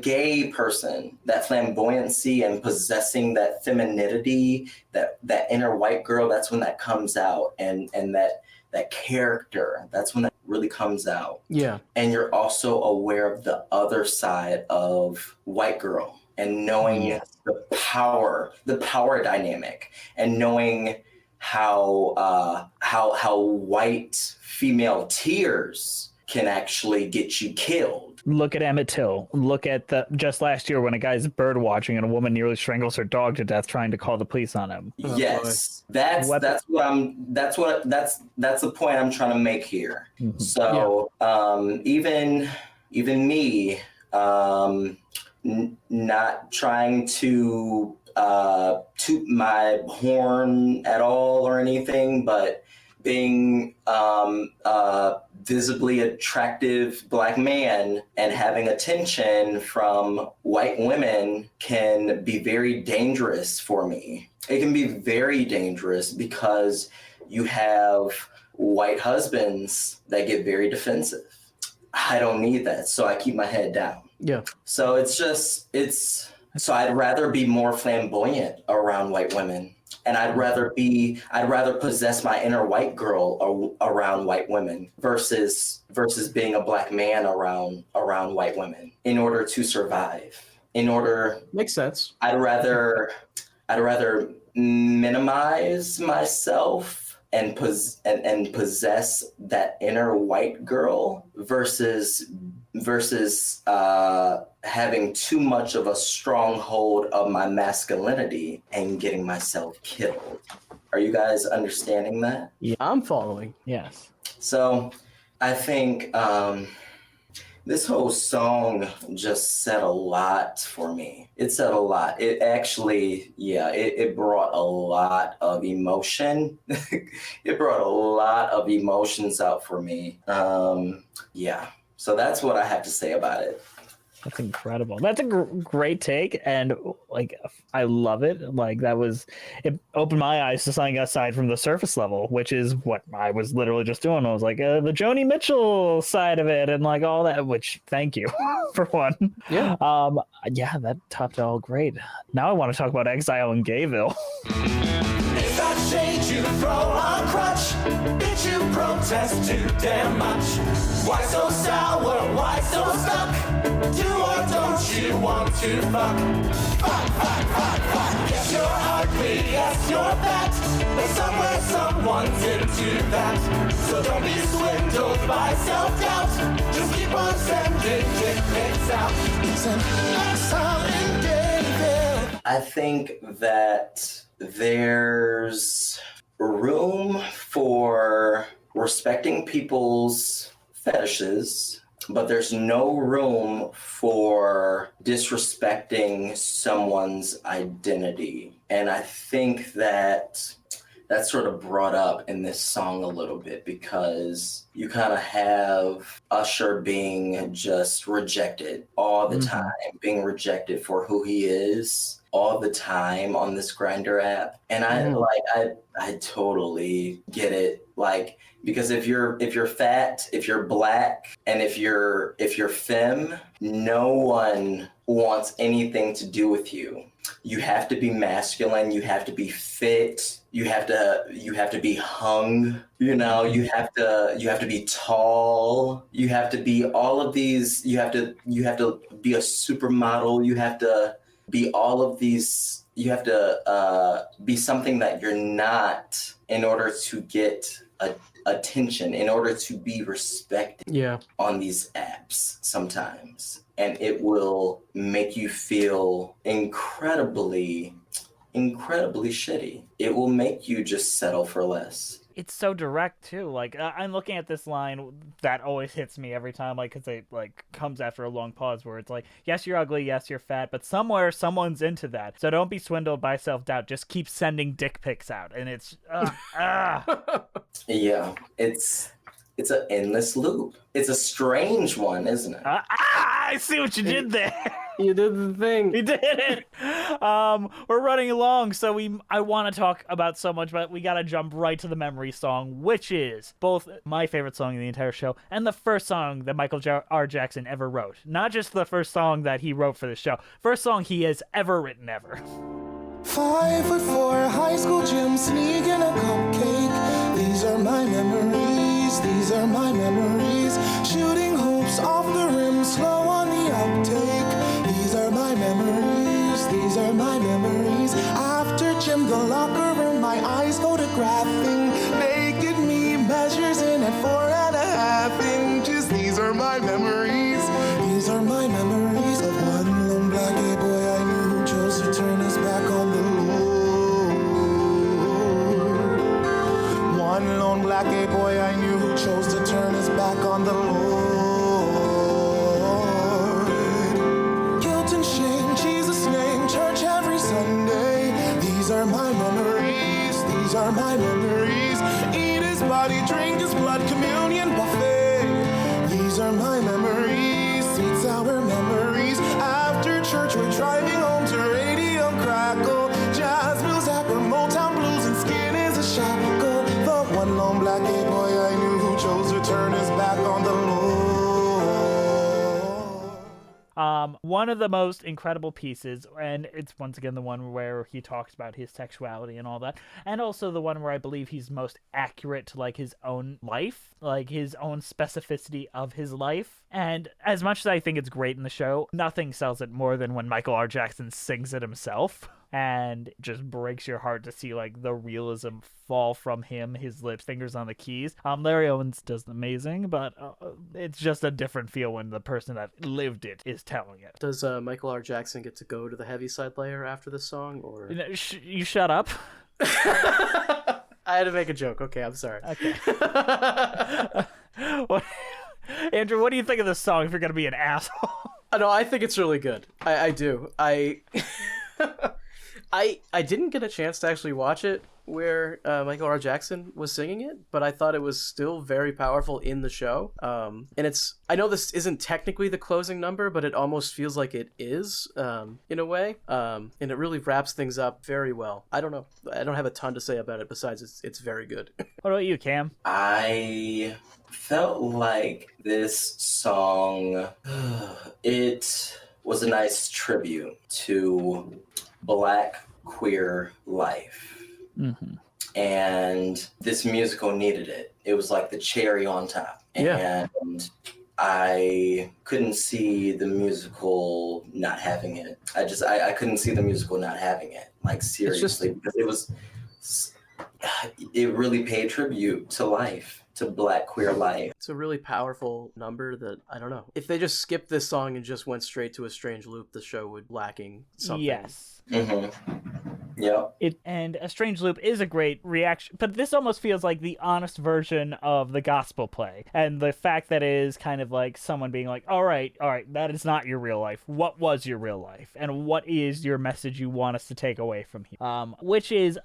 gay person, that flamboyancy and possessing that femininity, that inner white girl, that's when that comes out, and that character, that's when that really comes out. Yeah. And you're also aware of the other side of white girl, and knowing the power dynamic, and knowing how white female tears can actually get you killed. Look at Emmett Till. Look at just last year when a guy's bird watching and a woman nearly strangles her dog to death trying to call the police on him. Yes, that's the point I'm trying to make here. Mm-hmm. So even me, not trying to toot my horn at all or anything, but being visibly attractive Black man and having attention from white women can be very dangerous for me. It can be very dangerous because you have white husbands that get very defensive. I don't need that, so I keep my head down. Yeah. So so I'd rather be more flamboyant around white women. And I'd rather possess my inner white girl around white women versus being a Black man around white women in order to survive. Makes sense. I'd rather minimize myself and possess that inner white girl versus having too much of a stronghold of my masculinity and getting myself killed. Are you guys understanding that? Yeah, I'm following. Yes. So I think this whole song just said a lot for me. It said a lot. It actually, it brought a lot of emotion. It brought a lot of emotions out for me. So that's what I have to say about it. That's incredible. That's a great take, and I love it. It opened my eyes to something aside from the surface level, which is what I was literally just doing. I was like the Joni Mitchell side of it, and all that. Which, thank you for one. Yeah. That topped all great. Now I want to talk about Exile in Gayville. If that shade you throw a crutch, bitch, you protest too damn much. Why so sour? Why so stuck? Do or don't you want to fuck? Fuck. Yes, you're ugly, yes, you're fat, but somewhere someone's into that. So don't be swindled by self-doubt. Just keep on sending dick pics out. It's an exile in Gayville. I think that there's room for respecting people's fetishes, but there's no room for disrespecting someone's identity. And I think that that's sort of brought up in this song a little bit, because you kind of have Usher being just rejected all the time, being rejected for who he is all the time on this Grindr app. And I totally get it. Because if you're fat, if you're Black, and if you're femme, no one wants anything to do with you. You have to be masculine, you have to be fit, you have to be hung, you have to be tall, you have to be all of these, you have to be a supermodel, you have to be all of these, you have to be something that you're not in order to get attention in order to be respected Yeah. on these apps sometimes. And it will make you feel incredibly shitty. It will make you just settle for less. It's so direct too. Like I'm looking at this line that always hits me every time, like because it like comes after a long pause where it's like, yes, you're ugly, yes, you're fat, but somewhere someone's into that. So don't be swindled by self-doubt. Just keep sending dick pics out, and it's Yeah, it's an endless loop. It's a strange one, isn't it? I see what you did there. You did the thing. We did it. We're running along, so I want to talk about so much, but we gotta jump right to the memory song, which is both my favorite song in the entire show and the first song that Michael R. Jackson ever wrote. Not just the first song that he wrote for the show, first song he has ever written ever. 5'4", high school gym, sneaking a cupcake. These are my memories, these are my memories. Shooting hoops off the rim, slow on the uptake. These are my memories, these are my memories. After gym, the locker room, my eyes photographing. Naked me measures in at 4.5 inches. These are my memories, these are my memories of one lone black gay boy I knew who chose to turn his back on the Lord. One lone black gay boy I knew who chose to turn his back on the Lord. Guilt and shame, Jesus' name, church every Sunday. These are my memories, these are my memories. Eat his body, drink his blood, communion buffet. These are my memories, sweet sour memories. After church we're driving home to radio crackle. Jazz blues, Aqua, Motown blues, and skin is a shackle. The one lone black gay boy I knew who chose to turn his back on the Lord. One of the most incredible pieces, and it's once again the one where he talks about his sexuality and all that, and also the one where I believe he's most accurate to like his own life, like his own specificity of his life. And as much as I think it's great in the show, nothing sells it more than when Michael R. Jackson sings it himself. And it just breaks your heart to see like the realism fall from him, his lips, fingers on the keys. Larry Owens does amazing, but it's just a different feel when the person that lived it is telling it. Does Michael R. Jackson get to go to the Heaviside Layer after this song, or? You shut up. I had to make a joke. Okay, I'm sorry. Okay. Andrew, what do you think of this song if you're going to be an asshole? No, I think it's really good. I do. I didn't get a chance to actually watch it where Michael R. Jackson was singing it, but I thought it was still very powerful in the show. And I know this isn't technically the closing number, but it almost feels like it is in a way. And it really wraps things up very well. I don't know. I don't have a ton to say about it besides it's very good. What about you, Cam? I felt like this song, it was a nice tribute to Black queer life. Mm-hmm. And this musical needed it. It was like the cherry on top. Yeah. And I couldn't see the musical not having it. I couldn't see the musical not having it. Like seriously, because it really paid tribute to life, to Black queer life. It's a really powerful number that, I don't know. If they just skipped this song and just went straight to A Strange Loop, the show would lacking something. Yes. Mm-hmm. Yep. And A Strange Loop is a great reaction, but this almost feels like the honest version of the gospel play. And the fact that it is kind of like someone being like, all right, that is not your real life. What was your real life? And what is your message you want us to take away from here? Which is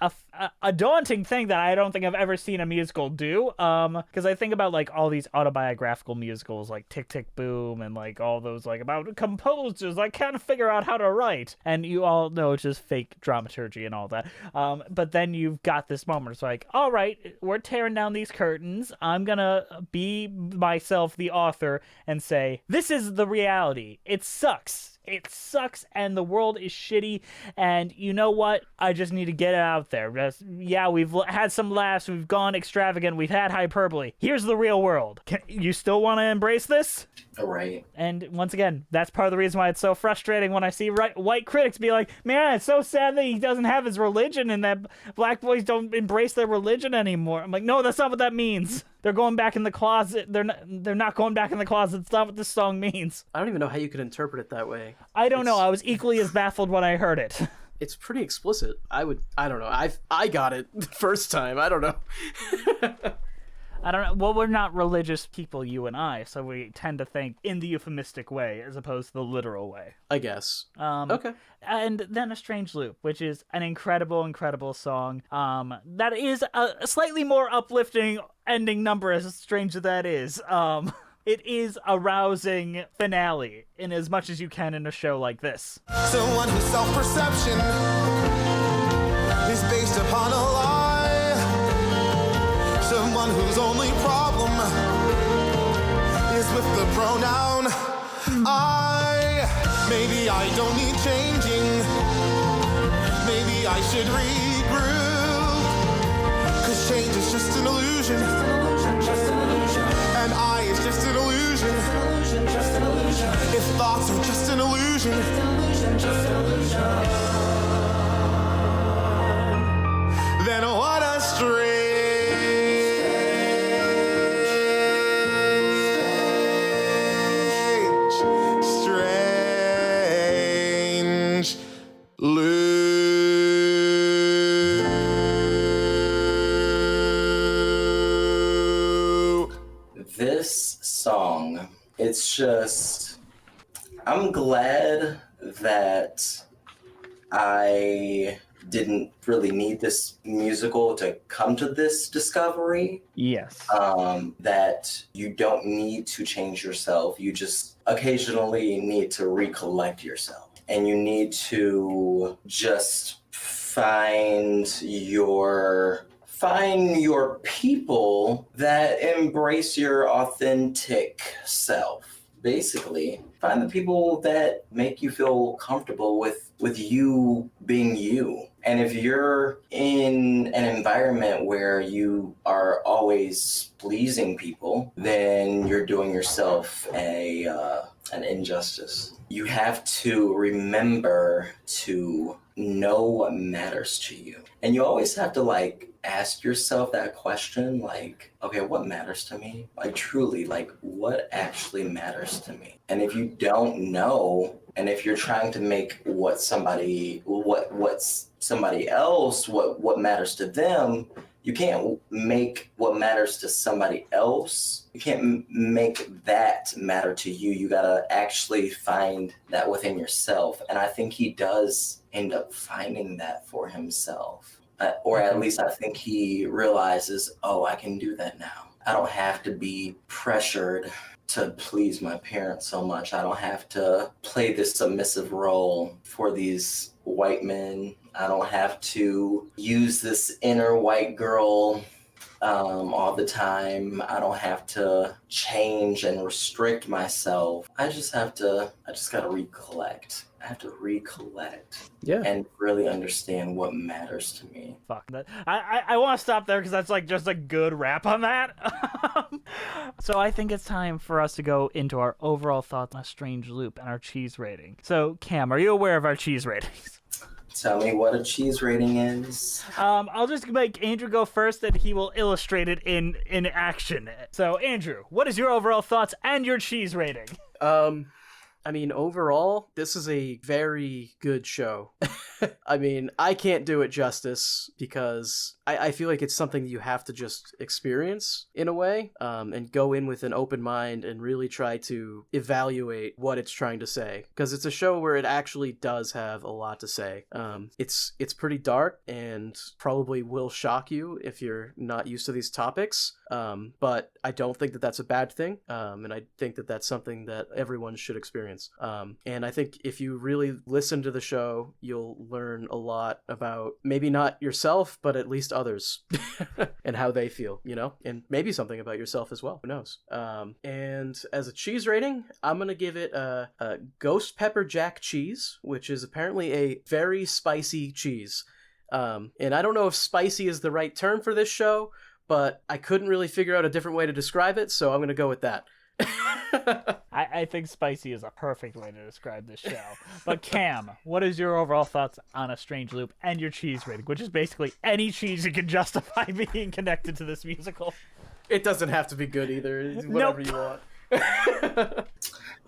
a daunting thing that I don't think I've ever seen a musical do. Because I think about like all these autobiographical musicals like Tick, Tick, Boom, and like all those like about composers like can't figure out how to write. And you all know it's just fake dramaturgy and all that. But then you've got this moment. It's like, all right, we're tearing down these curtains. I'm gonna be myself, the author, and say, this is the reality. It sucks. it sucks and the world is shitty, and you know what? I just need to get it out there. We've had some laughs, we've gone extravagant, we've had hyperbole. Here's the real world. You still want to embrace this? Right. And once again, that's part of the reason why it's so frustrating when I see white critics be like, man, it's so sad that he doesn't have his religion and that black boys don't embrace their religion anymore. I'm like, no, that's not what that means. They're going back in the closet. They're not going back in the closet. It's not what this song means. I don't even know how you could interpret it that way. I don't know. I was equally as baffled when I heard it. It's pretty explicit. I don't know. I got it the first time. I don't know. I don't know. Well, we're not religious people, you and I, so we tend to think in the euphemistic way as opposed to the literal way. I guess. Okay. And then A Strange Loop, which is an incredible, incredible song. That is a slightly more uplifting ending number, as strange as that is. It is a rousing finale in as much as you can in a show like this. Someone whose self-perception is based upon a lie. Someone whose only problem is with the pronoun I. Maybe I don't need changing. Maybe I should regroup. 'Cause change is just an illusion. And I is just an illusion. If thoughts are just an illusion. Then what a strange loop. This song, it's just, I'm glad that I didn't really need this musical to come to this discovery. Yes. That you don't need to change yourself. You just occasionally need to recollect yourself. And you need to just find your people that embrace your authentic self. Basically, find the people that make you feel comfortable with you being you. And if you're in an environment where you are always pleasing people, then you're doing yourself an injustice. You have to remember to know what matters to you. And you always have to ask yourself that question, okay, what matters to me? Truly, what actually matters to me? And if you don't know, and if you're trying to make what matters to them, you can't make what matters to somebody else. You can't make that matter to you. You gotta actually find that within yourself. And I think he does end up finding that for himself. Or at least I think he realizes, oh, I can do that now. I don't have to be pressured to please my parents so much. I don't have to play this submissive role for these white men. I don't have to use this inner white girl all the time. I don't have to change and restrict myself. I just gotta recollect. I have to recollect and really understand what matters to me. Fuck that. I want to stop there because that's just a good wrap on that. So I think it's time for us to go into our overall thoughts on A Strange Loop and our cheese rating. So Cam, are you aware of our cheese ratings? Tell me what a cheese rating is. I'll just make Andrew go first, and he will illustrate it in action. So Andrew, what is your overall thoughts and your cheese rating? Overall, this is a very good show. I can't do it justice because I feel like it's something that you have to just experience in a way, and go in with an open mind and really try to evaluate what it's trying to say. Because it's a show where it actually does have a lot to say. It's pretty dark and probably will shock you if you're not used to these topics. But I don't think that that's a bad thing. And I think that that's something that everyone should experience. And I think if you really listen to the show, you'll learn a lot about maybe not yourself, but at least others and how they feel, and maybe something about yourself as well. Who knows? And as a cheese rating, I'm going to give it a ghost pepper jack cheese, which is apparently a very spicy cheese. And I don't know if spicy is the right term for this show, but I couldn't really figure out a different way to describe it, so I'm going to go with that. I think spicy is a perfect way to describe this show. But Cam, what is your overall thoughts on A Strange Loop and your cheese rating, which is basically any cheese that can justify being connected to this musical? It doesn't have to be good either. It's whatever you want.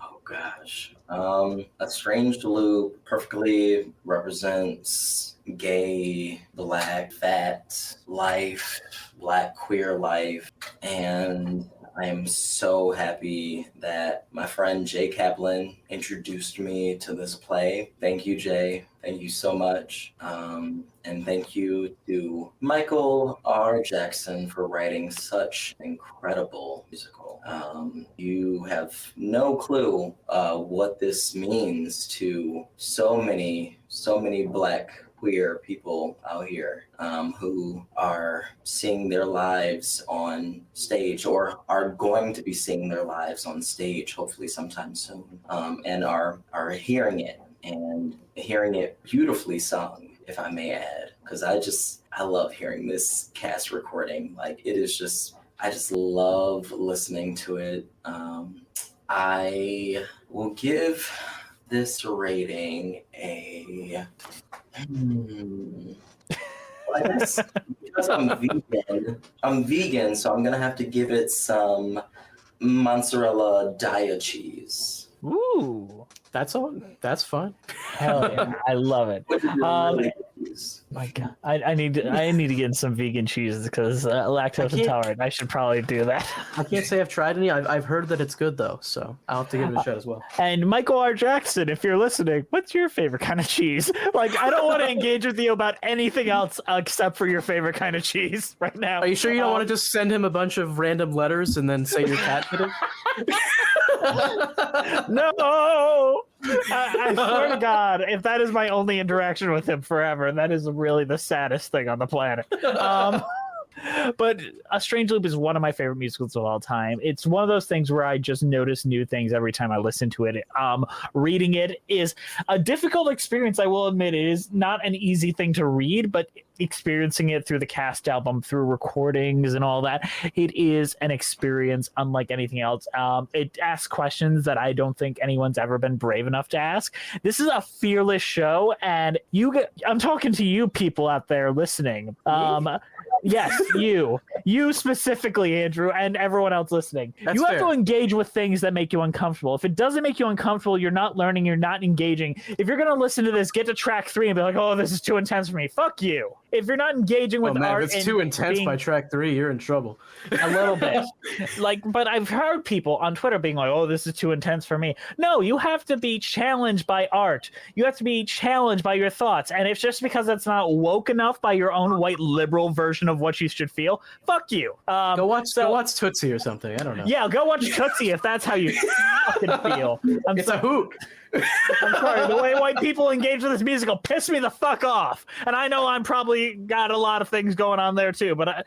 Oh gosh. A Strange Loop perfectly represents gay, black, fat life, black queer life, and I am so happy that my friend Jay Kaplan introduced me to this play. Thank you, Jay. Thank you so much. And thank you to Michael R. Jackson for writing such an incredible musical. You have no clue what this means to so many Black queer people out here who are seeing their lives on stage or are going to be seeing their lives on stage, hopefully sometime soon, and are hearing it and hearing it beautifully sung, if I may add, because I love hearing this cast recording. Like, it is just, I just love listening to it. I will give this rating a I guess because I'm vegan, so I'm gonna have to give it some mozzarella dia cheese. Ooh, That's fun. hell yeah, I love it. Which is really My God, I need to get some vegan cheese because lactose intolerant. I should probably do that. I can't say I've tried any. I've heard that it's good though, so I'll have to give it a shot as well. And Michael R. Jackson, if you're listening, what's your favorite kind of cheese? Like, I don't want to engage with you about anything else except for your favorite kind of cheese right now. Are you sure you don't want to just send him a bunch of random letters and then say your cat did it? No! I swear to God, if that is my only interaction with him forever, that is really the saddest thing on the planet. But A Strange Loop is one of my favorite musicals of all time. It's one of those things where I just notice new things every time I listen to it. Reading it is a difficult experience, I will admit. It is not an easy thing to read, but experiencing it through the cast album, through recordings and all that, it is an experience unlike anything else. It asks questions that I don't think anyone's ever been brave enough to ask. This is a fearless show, and I'm talking to you people out there listening. Yes, you specifically, Andrew, and everyone else listening. That's you have fair. to engage with things that make you uncomfortable. If it doesn't make you uncomfortable, you're not learning, you're not engaging. If you're going to listen to this, get to track 3 and be like, oh, this is too intense for me. Fuck you. If you're not engaging with art, if it's too intense by track 3, you're in trouble. A little bit. But I've heard people on Twitter being like, oh, this is too intense for me. No, you have to be challenged by art. You have to be challenged by your thoughts. And if just because that's not woke enough by your own white liberal version of what you should feel, fuck you. Go watch Tootsie or something. I don't know. Yeah, go watch Tootsie if that's how you fucking feel. It's a hoot. I'm sorry. The way white people engage with this musical piss me the fuck off. And I know I'm probably got a lot of things going on there too, but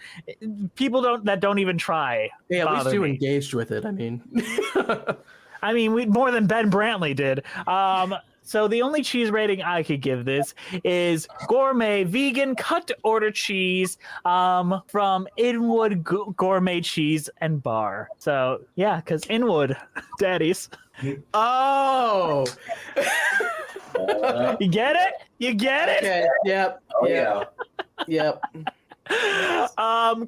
people don't even try. Yeah, at least you me. engaged with it. I mean, we more than Ben Brantley did. So the only cheese rating I could give this is gourmet vegan cut to order cheese from Inwood Gourmet Cheese and Bar. So yeah, because Inwood, daddies. oh, You get it? You get it? okay, yep, Oh, yeah. yep.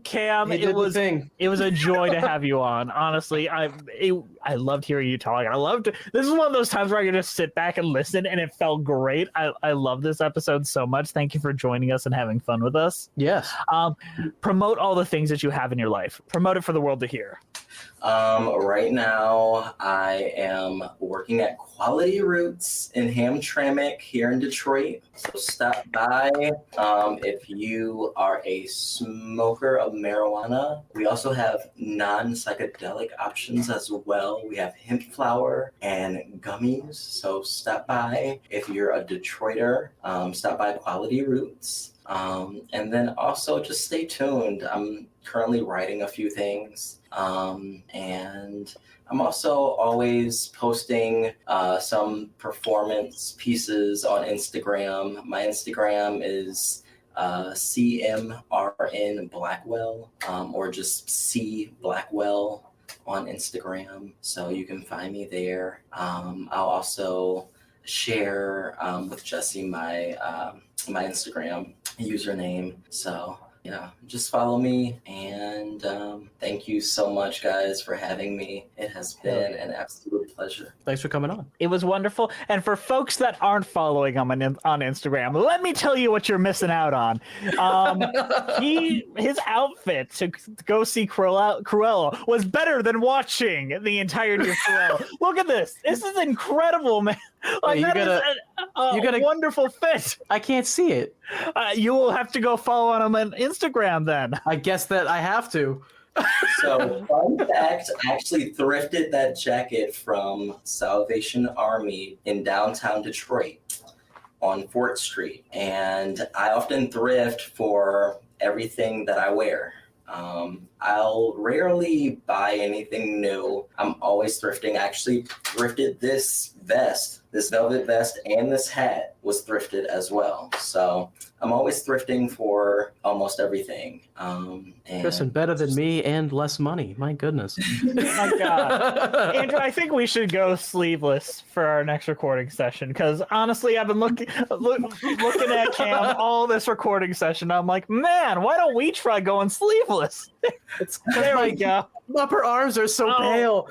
Cam, He did it the was thing. a joy to have you on. Honestly, I loved hearing you talk. This is one of those times where I can just sit back and listen, and it felt great. I love this episode so much. Thank you for joining us and having fun with us. Yes. Promote all the things that you have in your life. Promote it for the world to hear. Right now, I am working at Quality Roots in Hamtramck here in Detroit. So stop by if you are a smoker of marijuana. We also have non-psychedelic options as well. We have hemp flower and gummies. So stop by if you're a Detroiter. Stop by Quality Roots. And then also just stay tuned. I'm currently writing a few things. And I'm also always posting some performance pieces on Instagram. My Instagram is CMRN Blackwell, or just C Blackwell on Instagram. So you can find me there. I'll also share with Jesse my my Instagram username. So just follow me, and thank you so much, guys, for having me. It has been an absolute pleasure. Thanks for coming on. It was wonderful. And for folks that aren't following him on Instagram, let me tell you what you're missing out on. His outfit to go see Cruella was better than watching the entirety of Cruella. Look at this. This is incredible, man. Like, you that gotta, is a wonderful fit. I can't see it. You will have to go follow on him on Instagram then. I guess that I have to. So, fun fact, I actually thrifted that jacket from Salvation Army in downtown Detroit on 4th Street. And I often thrift for everything that I wear. I'll rarely buy anything new. I'm always thrifting. I actually thrifted this vest, this velvet vest, and this hat was thrifted as well. So I'm always thrifting for almost everything. And Listen, better than me and less money. My goodness. My God. Andrew, I think we should go sleeveless for our next recording session, because honestly, I've been looking at Cam all this recording session. I'm like, man, why don't we try going sleeveless? There we go. Upper arms are so pale.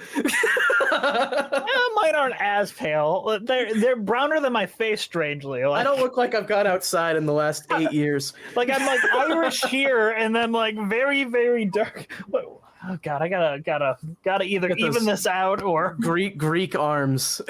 Mine aren't as pale. They're browner than my face, strangely. I don't look like I've gone outside in the last 8 years. Like, I'm like Irish here, and then like very, very dark. Oh God, I gotta either even this out or Greek arms.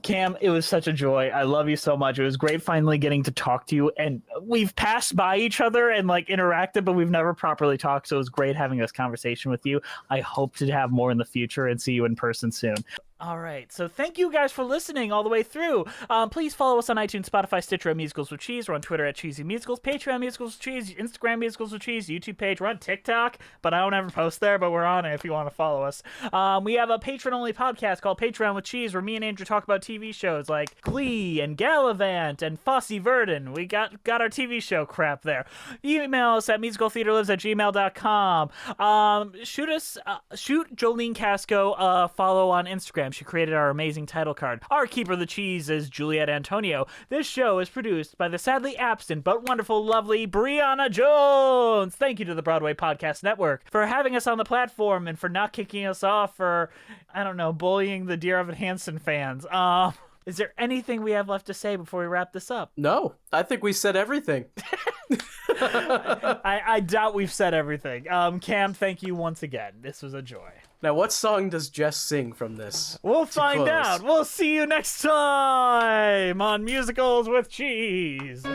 Cam, it was such a joy. I love you so much. It was great finally getting to talk to you, and we've passed by each other and like interacted, but we've never properly talked. So it was great having this conversation with you. I hope to have more in the future and see you in person soon. All right, so thank you guys for listening all the way through. Please follow us on iTunes, Spotify, Stitcher, Musicals with Cheese. We're on Twitter at Cheesy Musicals, Patreon Musicals with Cheese, Instagram Musicals with Cheese, YouTube page. We're on TikTok, but I don't ever post there, but we're on it if you want to follow us. We have a patron-only podcast called Patreon with Cheese, where me and Andrew talk about TV shows like Glee and Gallivant and Fosse Verdon. We got our TV show crap there. Email us at musicaltheaterlives@gmail.com. Shoot Jolene Casco a follow on Instagram. She created our amazing title card. Our keeper of the cheese is Juliet Antonio. This show is produced by the sadly absent but wonderful, lovely Brianna Jones. Thank you to the Broadway Podcast Network for having us on the platform and for not kicking us off for, I don't know, bullying the Dear Evan Hansen fans. Is there anything we have left to say before we wrap this up? No, I think we said everything. I doubt we've said everything. Cam, thank you once again. This was a joy. Now, what song does Jess sing from this? We'll find out. We'll see you next time on Musicals with Cheese.